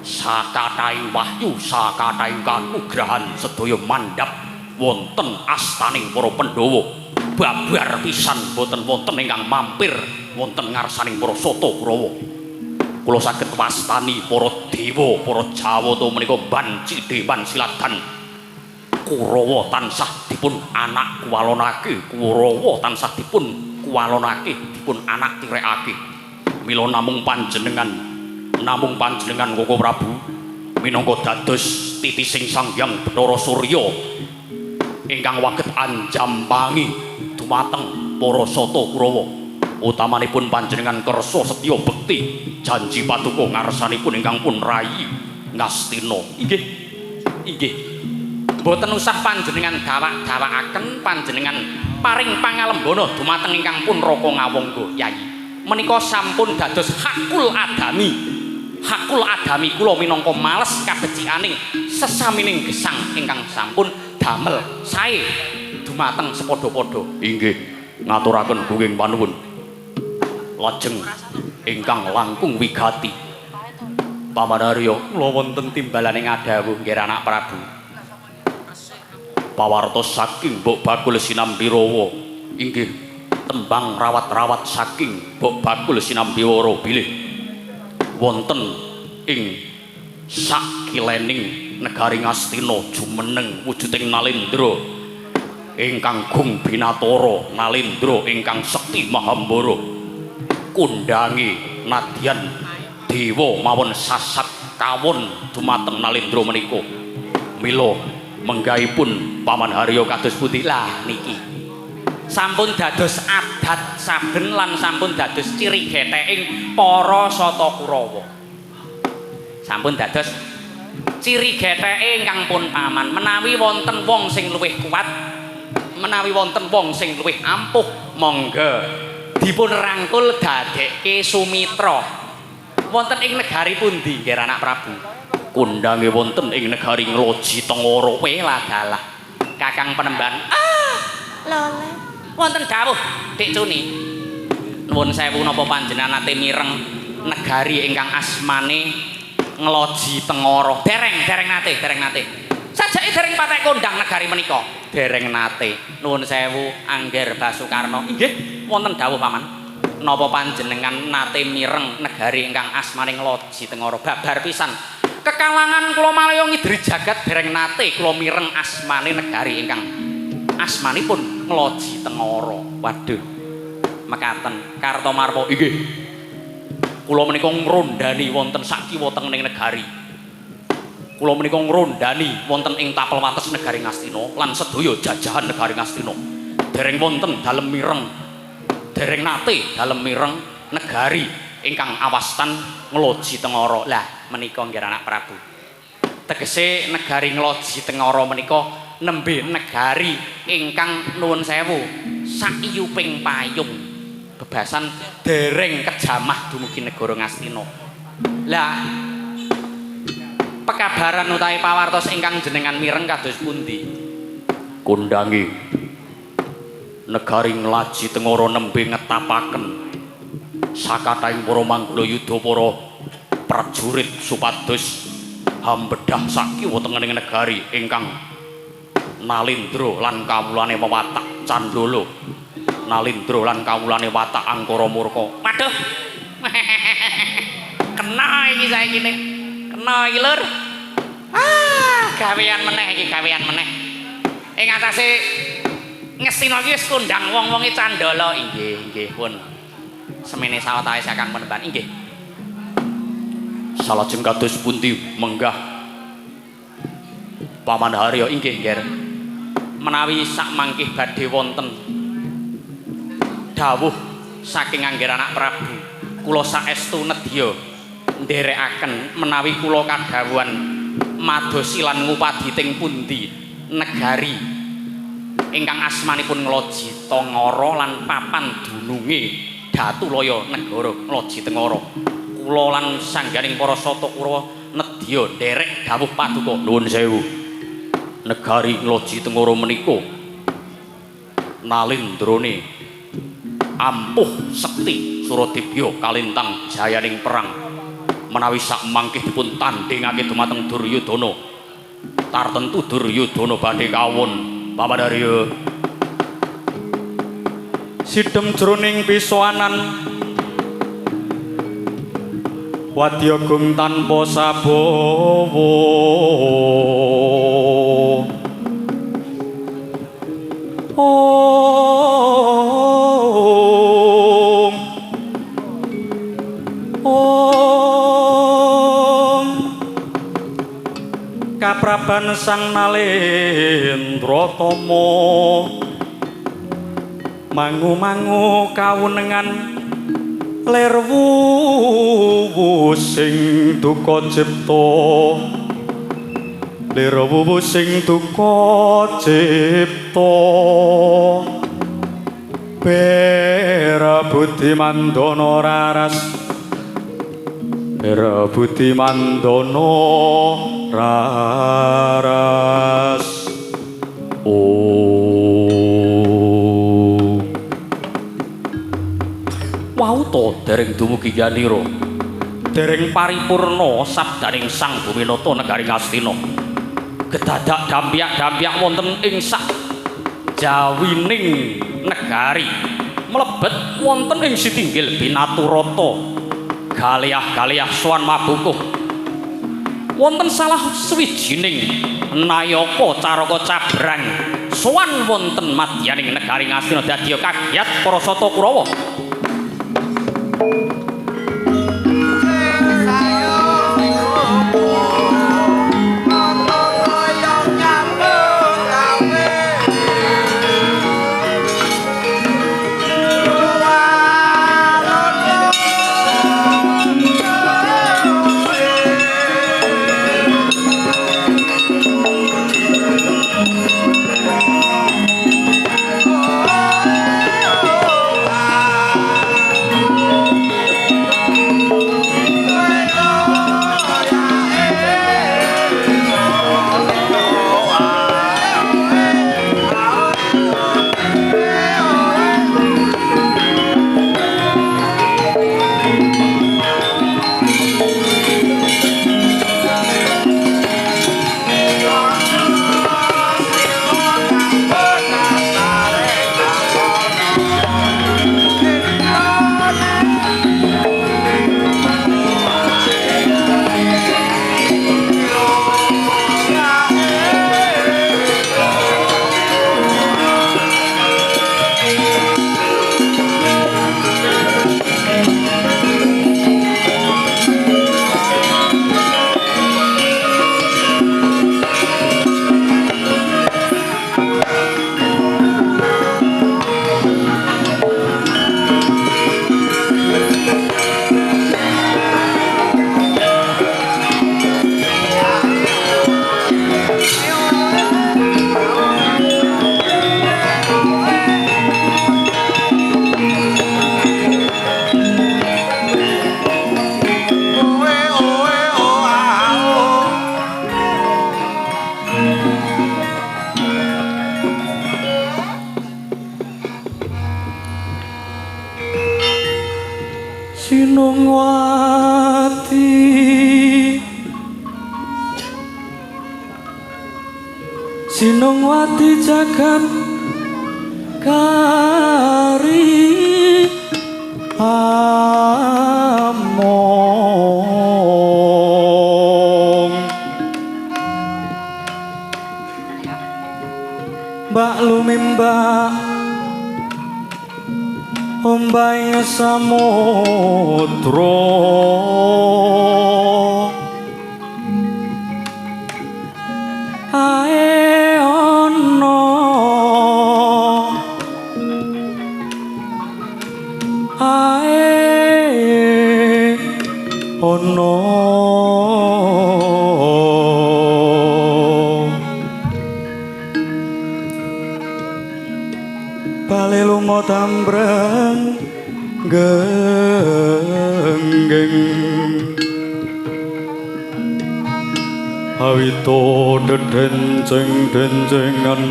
sakathahing wahyu sakathahing kanugrahan sedaya mandhap wonten astaning para Pandhawa babar pisan boten wonten ingkang mampir wonten ngarsaning para Sata Kurawa kula saged wastani para dewa para Jawata menika ban cideman siladan Kurawa tansah dipun anak kuwalonake Kurawa tansah dipun kuwalonake dipun anak tirekake mila namung panjenengan Koko Prabu minangka dados titising Sang Hyang Bathara Surya ingkang waget anjampangi dumateng para Sata Kurawa utamanipun panjenengan kersa setya bekti janji paduka ngarsanipun ingkang pun rayi Ngastina inggih boten usah panjenengan gawak-gawakaken panjenengan paring pangalembana dumateng ingkang pun raka ngawangga Yayi menika sampun dados hakul adami kula minangka males kabecikaning sesamining gesang ingkang sampun damel sae dumateng sepadha-padha inggih ngaturaken gunging panuwun lajeng ingkang langkung wigati Paman Arya kula wonten timbalaning adhawuh nggih anak Prabu pawartos saking Mbok Bakul Sinambiwara inggih tembang rawat-rawat saking Mbok Bakul Sinambiwara bilih wonten ing sakilening negari Ngastina jumeneng wujuding Nalendra ingkang gung binatara Nalendra ingkang sekti Mahambara kundangi nadyan dewa mawon sasak kawon dumateng Nalendra menika mila menggahipun Paman Harya kados pundi lah niki sampun dados adat saben lan sampun dados ciri getheking para Sata Kurawa sampun dados ciri getheke ingkang pun paman menawi wonten wong sing luwih kuat menawi wonten wong sing luwih ampuh monggo dipun rangkul dadekke sumitra wonten ing negari pundi nggih anak Prabu kundange wonten ing negari Ngloji Tengara Weladalah Kakang Penemban lole wonten dawuh Dik Cuni nuwun sewu napa panjenengan nate mireng negari ingkang asmane Ngloji Tengara dereng nate sajake dereng patek kondang negari menika dereng nate nuwun sewu Angger Basukarno inggih wonten dawuh paman napa panjenengan nate mireng negari ingkang asmane Ngloji Tengara? Babar pisan. Kekalangan kula malaya ngidri jagat dereng nate kula mireng asmane negari ingkang asmanipun Ngloji Tengara. Waduh. Mekaten Kartomarma inggih. Kula menika ngrondani wonten sak kiwa tenging negari. Kula menika ngrondani wonten ing tapel wates negari Ngastina lan sedaya jajahan negari Ngastina. Dereng wonten dalem mireng. Dereng nate dalem mireng negari ingkang awastan Ngloji Tengara. Lah menika nggih anak Prabu. Tegese negari Ngloji Tengara menika nembe negari ingkang nuwun sewu saiyuping payung bebasan dereng kejamah dumugi negara Ngastina. Lah pekabaran utawi pawartos ingkang jenengan mireng kados pundi? Kundangi negari Ngloji Tengara nembe ngetapaken sakataing para manggala yudha para prajurit supados hambedah sakiwa tengening negari ingkang Nalindra lan kawulane watak Candala, Nalindra lan kawulane watak Angkara Murka. Waduh. Kena iki saiki ning. Kena iki Lur. Gawean meneh iki, gawean meneh. Ing atase Ngastina iki wis kondang wong-wonge Candala. Inggih pun. Semene sawetawis Kakang Panembahan inggih. Salajeng kados pundi menggah Paman Harya inggih Nger. Menawi sak mangkih badhe wonten dawuh saking Angger Anak Prabu, kula saestu nedya nderekaken menawi kula kadhawuhan madosi lan ngupadi teng pundi negari ingkang asmanipun Ngloji Tengara lan papan dununge Datulaya negara Ngloji Tengara. Kula lan sangganing para Sata Kurawa nedya nderek dawuh paduka. Nuwun sewu. Negari Ngloji Tengara menika nalindrane ampuh sekti Suradibya kalintang jayaning perang. Menawi sak mangkih dipun tandhingake dumateng Duryudana, tartentu Duryudana badhe kawon. Paman Harya sidhem jroning pisoanan Wadyagung tanpa sabawa Kapraban Sang Nalendratama mangu-mangu kawunengan lerwu sing duka cipta lerwu sing duka cipta Bera Budi Mandana raras Bera Budi Mandana raras Wauta dereng dumugi yanira dereng paripurna sabdaning Sang Buminata negari Ngastina gedadak dampiak-dampiak wonten ing sak jawining negari mlebet wonten ing Sitinggil Binaturata galiah-galiah sowan mabukuh wonten salah suwijining nayaka caraka cabrang sowan wonten madyaning negari Ngastina dadi kagiat para Sata Kurawa. Sinungwati jagat kari among Mbak lumimbak ombang samudra ae ono ae ono bale lumo tambreng genggeng awito dedenjeng-denjengan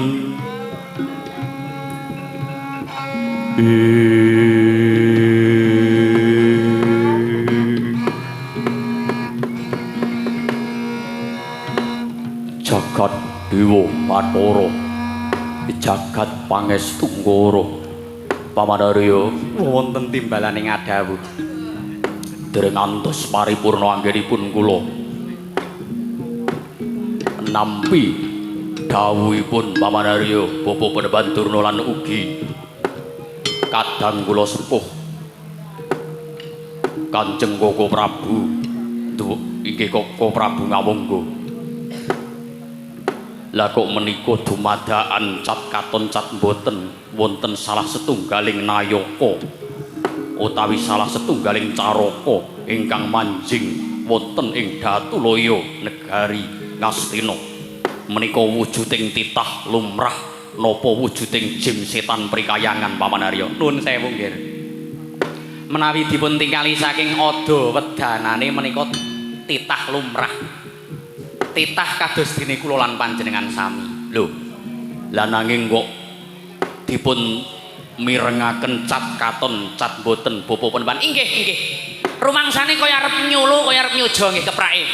jagat dewa Bathara jagat pangestu Pamanarya wonten timbalane ngadawu dereng antos paripurna anggenipun kula nampi dawuhipun Pamanarya Bapa Peneban Durna lan ugi kadang kula sepuh Kanjeng Koko Prabu inggih Koko Prabu Ngawangga lah kok menika dumadakan cat katon cat boten wonten salah setunggaling nayaka utawi salah setunggaling caraka ingkang manjing wonten ing Datulaya negari Ngastina menika wujuding titah lumrah napa wujuding jim setan prikayangan Pamanarya nuwun sewu nggih menawi dipun tinggali saking ada wedanane menika titah lumrah titah kados dene kula lan panjenengan sami lho lah nanging kok dipun mirengaken cat katon cat boten Bapa Peneban inggih rumangsane kaya arep nyulu kaya arep nyojo nggih keprake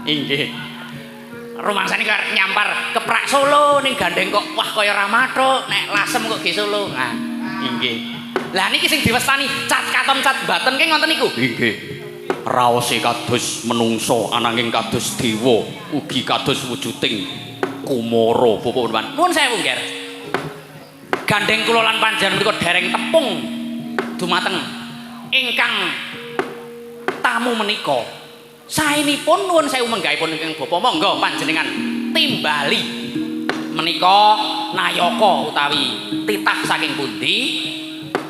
inggih rumangsane kaya arep nyampar keprak Solo ning gandeng kok wah kaya ramathuk nek lasem kok ge Solo nah inggih lah niki sing diwestani cat katon cat baten ki ngoten niku inggih raose kados menungso ananging kados dewa ugi kados wujuding kumara Bapa Peneban nuwun sewu nggih gandeng kula lan panjenengan menika dereng tepung dumateng ingkang tamu menika saenipun nuwun sewu menggahipun ingkang Bapa monggo panjenengan timbali menika nayaka utawi titah saking pundi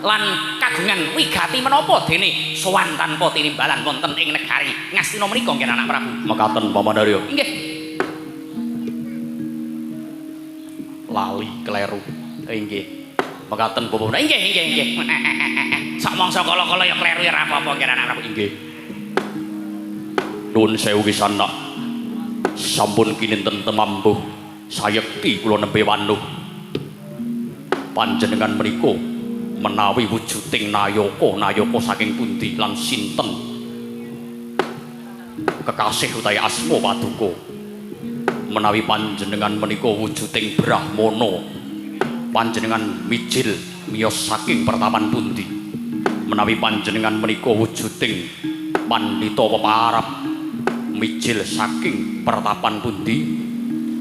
lan kagungan wigati menapa dene sowan tanpa tinimbalan wonten ing negari Ngastina menika nggih anak Prabu mekaten Pamanarya inggih lali kleru inggih mekaten Bapa inggih sak mangsa kala-kala ya kleru ya ora apa-apa nggih anak Prabu inggih nuwun sewu kisanak sampun kinenten temambuh sayekti kula nembe wanuh panjenengan menika menawi wujuding nayaka saking pundi lan sinten kekasih utawi asma paduka menawi panjenengan menika wujuding Brahmana panjenengan mijil miyos saking pertapan pundi menawi panjenengan menika wujuding pandhita peparap mijil saking pertapan pundi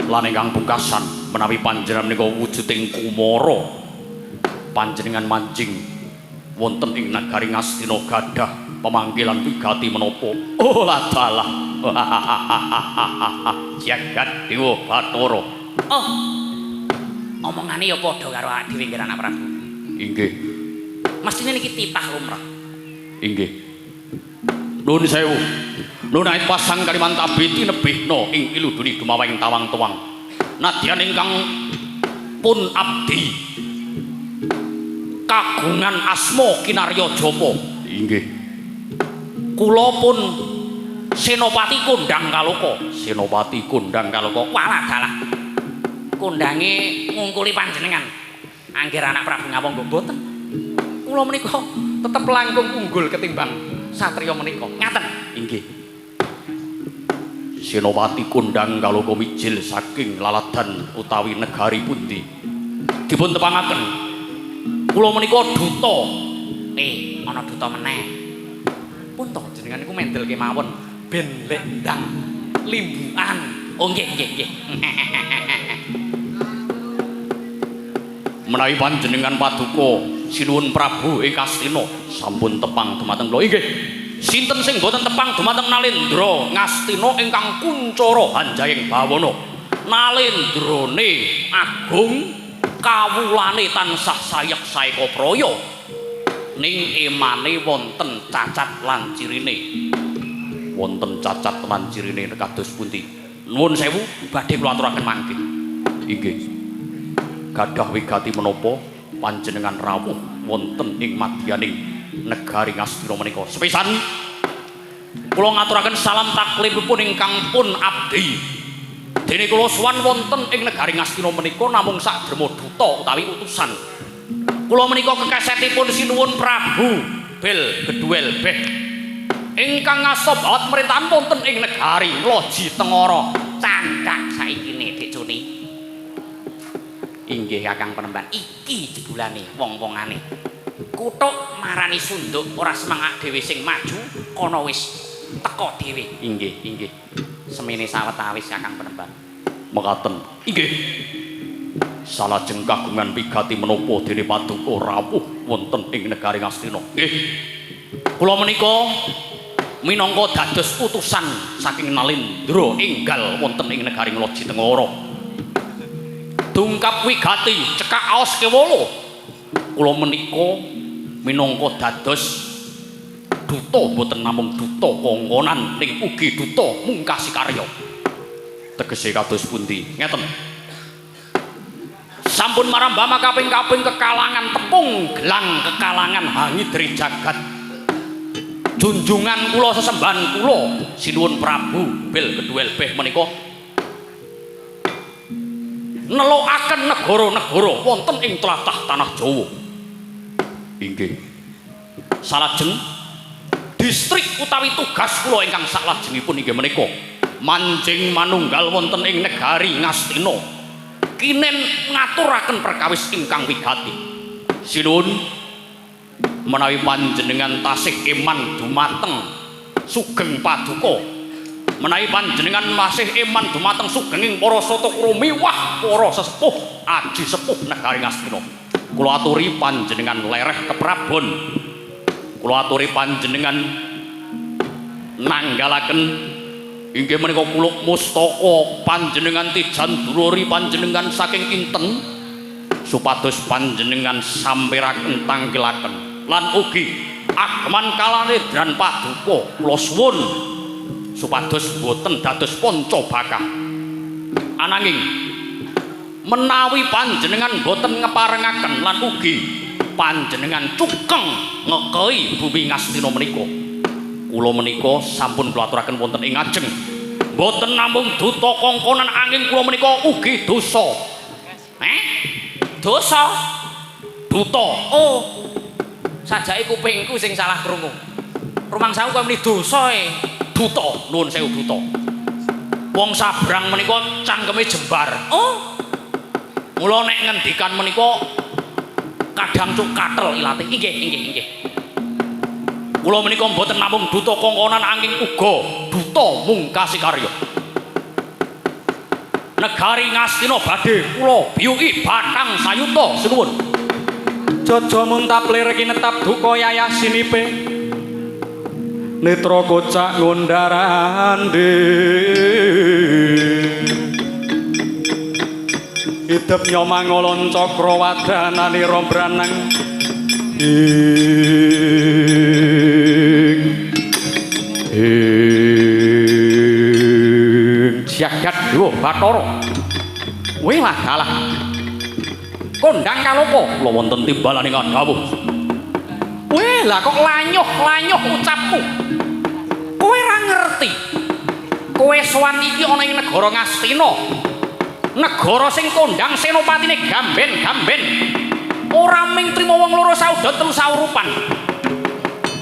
lan ingkang pungkasan menawi panjenengan menika wujuding Kumara panjenengan manjing wonten ing nagari Ngastina gadah pemanggilan wigati menapa oh ladalah jagat dewa Bathara oh omongane ya padha karo awake dhewe anak Prabu inggih mestine niki titah lumrah inggih nuwun sewu nunaik pasang kaliman tabiti nebihna ing iluduni dumawing tawang tuwang nadyan ingkang pun abdi kagungan asma kinarya japa inggih kula pun senopati kondang kaloka walah dalah kondange ngungkuli panjenengan angger anak Prabu Ngawangga mboten kula menika tetep langkung unggul ketimbang satriya menika ngaten inggih Senopati kondang kaloka mijil saking laladan utawi negari pundi dipun tepangaken kula menika duta ana duta meneh pun to jenengan niku mendel kemawon ben lek ndang limbukan oh nggih menawi panjenengan paduka sinuwun Prabu ing Kastina sampun tepang dumateng kula inggih sinten sing boten tepang dumateng Nalendra Ngastina ingkang kuncara Hanjaying Bawana Nalendrane agung kawulane tansah sayek saeka praya ning emane wonten cacat lan cirine kados pundi nuwun sewu badhe kula aturaken mangke inggih gadah wigati menapa panjenengan rawuh wonten ing madyaning negari Ngastina menika sepisan kula ngaturaken salam taklipipun ingkang pun abdi dene kula sowan wonten ing negari Ngastina menika namung sak drema duta utawi utusan kula menika kekesetipun sinuwun Prabu Bel Geduel Beh ingkang ngasob bawat pemerintahan wonten ing negari Loji Tengara candhak saikine Dik Cuni inggih Kakang Penemban iki jebulane wong-wongane kutuk marani sunduk ora semangak dhewe sing maju kono wis teka dhewe inggih semene sawetawis Kakang Penemban mekaten inggih salajeng kagungan pigati menapa dene paduka rawuh wonten ing negari Ngastina nggih kula menika minangka dados utusan saking Nalendra enggal wonten ing negari Loji Tengara dungkap wigati cekak aos kewala kula menika minangka dados duta boten namung duta kongkonan ning ugi duta mungkasi karya tegese kados pundi ngeten sampun marambah kaping-kaping kekalangan tepung gelang kekalangan hangidri jagat junjungan kula sesembahan kula sinuwun Prabu Bel Geduel Beh menika nelokaken negara-negara wonten ing tlatah tanah Jawa inggih salajeng distrik utawi tugas kula ingkang salajengipun inggih menika manjing manunggal wonten ing negari Ngastina kinen ngaturaken perkawis ingkang wigati sinuwun menawi panjenengan tasih iman dumateng sugeng paduka menawi panjenengan masih iman dumateng sugenging para sata krumi wah para sesepuh aji sepuh negari Ngastina kula aturi panjenengan lereh keprabon kula aturi panjenengan nanggalaken inggih menika kuluk mustaka panjenengan tijan duluri panjenengan saking kinten supados panjenengan sampiraken tangkilaken lan ugi ageman kalanedran paduka kula suwun supados boten dados panca bakah ananging menawi panjenengan boten ngeparengaken lan ugi panjenengan cukeng ngekei bumi Ngastina menika kula menika sampun kula aturaken wonten ing ajeng boten namung duta kongkonan angin kula menika ugi dosa dosa duta oh sajake kupingku sing salah krungu rumangsaku kok muni dosa duta nuwun sewu duta wong sabrang menika cangkeme jembar oh mula nek ngendikan menika kadang cuk katel ilate inggih kula menika mboten namung duta kongkonan angin uga duta mungkasi karya negari Ngastina badhe kula biyuki batang sayuta sinuwun jaja muntap liriki netap duka yayah sinipe netra kocak ngondarande idep nyomangolon cakrawadanane rombranang jagat duh Bathara weh dalah kondang kaloka kula wonten timbalane ngandhawuh weh lah kok lanyuh ucapmu kowe ra ngerti kowe sowan iki ana ing negara Ngastina negara sing kondang senopatine gamben ora ming trima wong loro sauda telu saurupan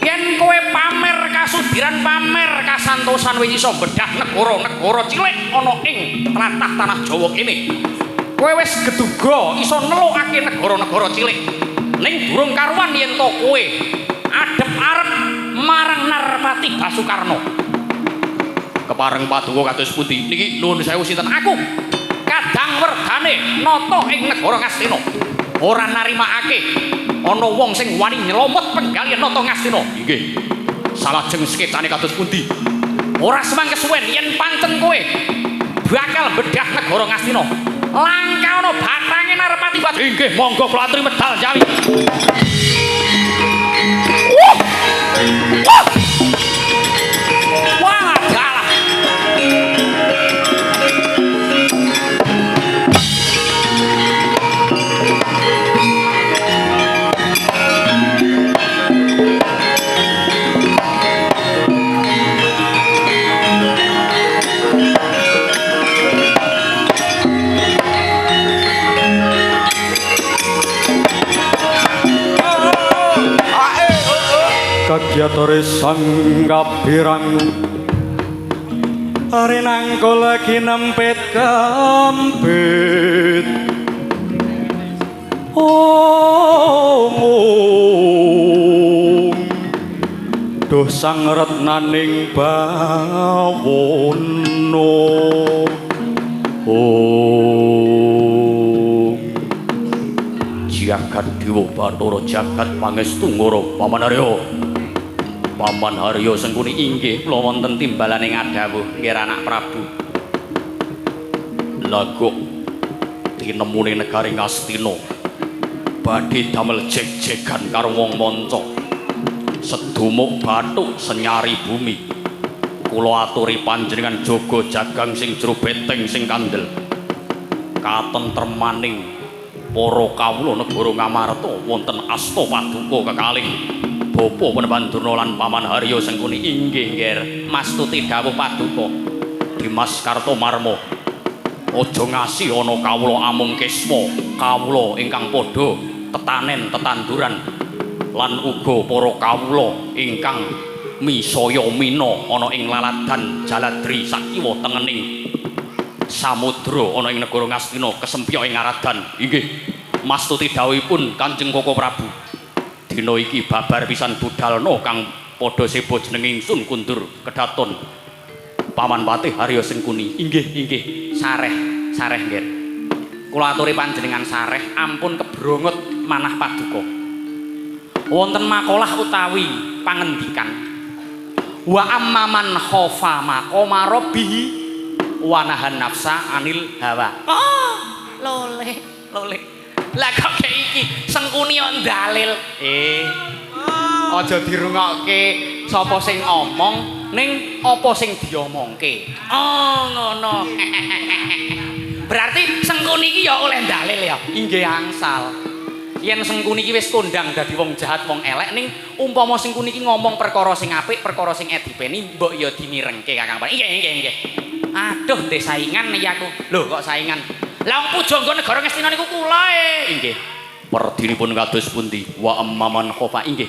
yen kowe pamer kasubiran pamer kasantosan wis iso bedah negara-negara cilik ana ing tlatah tanah Jawa kene. Kowe wis geduga iso nelukake negara-negara cilik. Ning durung karuan yen to kowe adep arep marang Narpati Basukarna. Kepareng paduka kados pundi? Niki nuwun sewu sinten? Aku kadang werdane nata ing negara Ngastina. Ora narimakake ana wong sing wani nyelomot penggalian nata Ngastina. Inggih. Salajeng skecane kados pundi? Ora semangke suwen yen pancen kowe bakal bedah negara Ngastina. Langka ana batange Narpati Basukarna. Inggih, monggo kula aturi medal Jawi. Wah, dalah. Kagyatore sanggapirang arinangkul lagi nempet kampit duh sang retnaning bawono jagat dewa Bathara jagat pangestu ngoro Paman Harya. Paman Harya Sengkuni inggih kula wonten timbalaning adawuh nggih anak Prabu. Lagok tinemune negari Ngastina badhe damel jeg-jegan karo wong manca. Sedumuk bathuk senyari bumi. Kula aturi panjenengan jaga jagang sing jero beteng sing kandel. Katentremaning para kawula negara Ngamarta wonten asta paduka kekalih Bapa Panembahan Durna lan Paman Harya Sengkuni inggih nggih mastuti dawuh paduka Dimas Kartomarma aja ngasi ana kawula amung kesma kawula ingkang padha tetanen tetanduran lan uga para kawula ingkang misaya mina ana ing laladan Jaladri sakiwa tengening samudra ana ing negara Ngastina kesempya ing aradan inggih mastuti dawuhipun Kanjeng Koko Prabu. Dina iki babar pisan budalna kang padha seba jeneng ingsun kundur kedaton Paman Patih Harya Sengkuni. Inggih sareh nggih. Kula aturi panjenengan sareh ampun kebrongot manah paduka. Wonten makalah utawi pangendikan wa amman khofa maqama rabbih wa nahan nafsa anil hawa. Oh, lole. Lah kok iki Sengkuni yo dalil. Aja dirungokke sapa sing ngomong ning apa sing diomongke. Oh, ngono. Berarti Sengkuni iki ya oleh dalil ya. Inggih angsal. Yen Sengkuni iki wis kondang dadi wong jahat, wong elek ning umpama Sengkuni iki ngomong perkara sing apik, perkara sing edipeni mbok ya dimirengke Kakang Pak. Inggih. Aduh, ndek saingan iki aku. Lho kok saingan? Lah pujangga negara Ngastina niku kula inggih. Werdinipun kados pundi? Wa amman khofa inggih.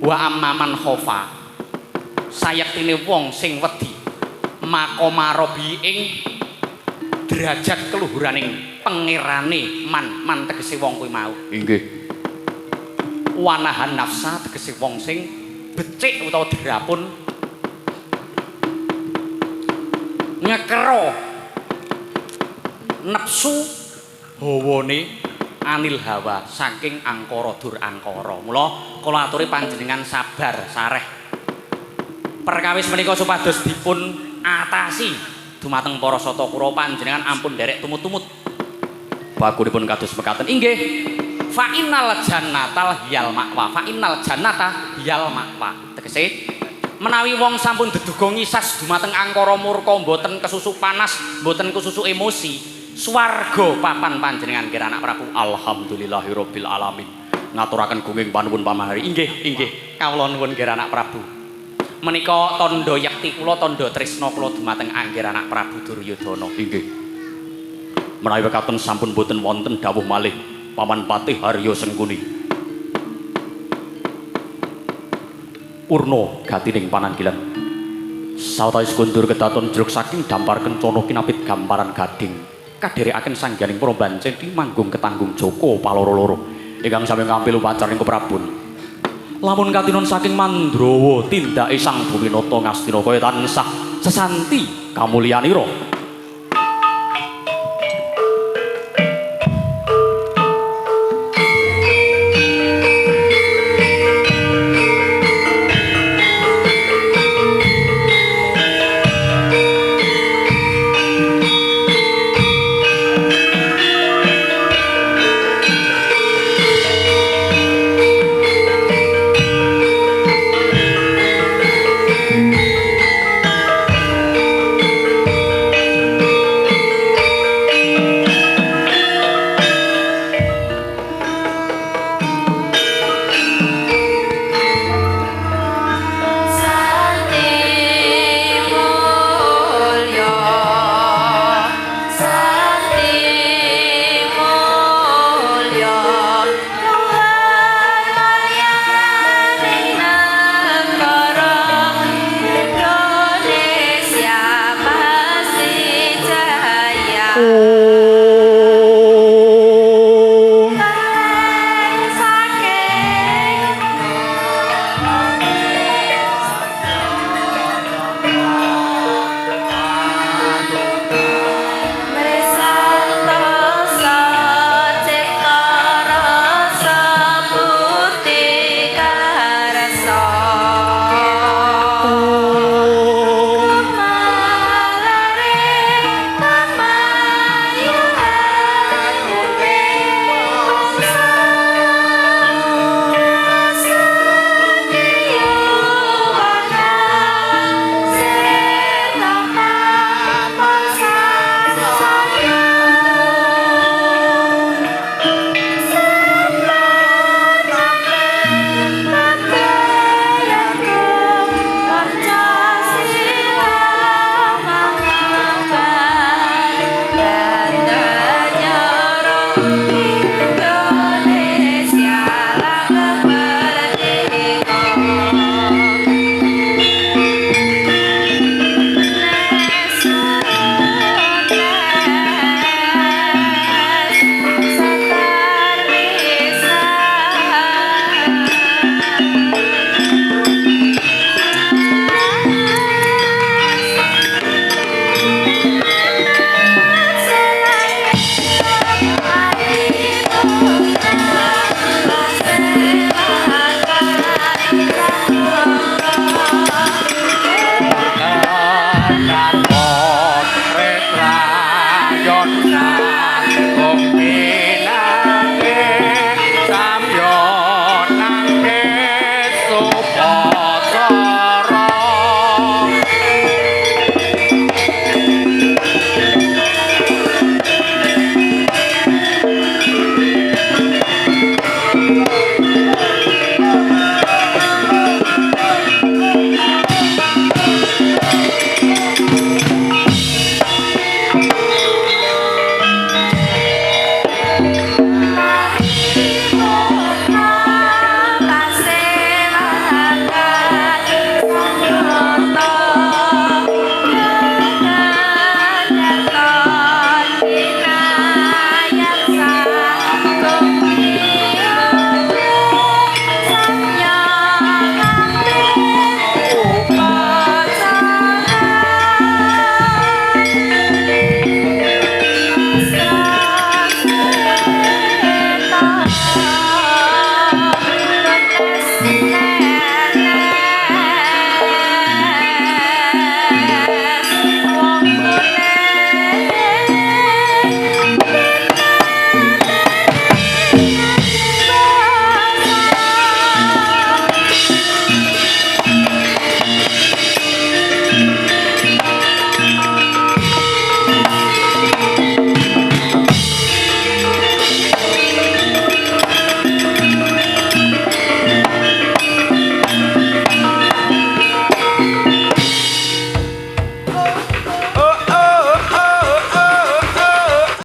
Wa amman khofa. Sayektine wong sing wedi maqama rabbi ing derajat keluhuraning pangerane man tegese wong kuwi mau. Inggih. Wanahan nafsa tegese wong sing becik utawa dirapun ngekero nepsu hawane anil hawa saking angkara dur angkara. Mula kula aturi panjenengan sabar sareh perkawis menika supados dipun atasi dumateng para Satakura panjenengan ampun nderek tumut-tumut. Bagunipun kados mekaten inggih. Fa innal jannata hiyal ma'wa. Fa innal jannata hiyal ma'wa. Tegese menawi wong sampun deduga ngisas dumateng angkara murka mboten kesusu panas, mboten kesusu emosi, swarga papan panjenengan kira anak Prabu. Alhamdulillahirabbil alamin. Ngaturaken gunging panuwun pamahari. Inggih. Kawula nuwun kira anak Prabu. Menika tandha yakti kula, tandha tresna kula dumateng anggir anak Prabu Duryudana. Inggih. Menawi wekaten sampun boten wonten dawuh malih Paman Patih Harya Sengkuni. Purna gatining pananggilan. Sawetawis kundur kedaton jeruk saking dampar kencana kinapit gamparan gading. Kadherekaken sangganing para Banceni manggung ketanggung Joko paloro-loro ingkang sami ngampil upacaring keprabun. Lamun katinon saking Mandrawa tindake Sang Buminata Ngastina kaya tansah sesanti kamulyanira.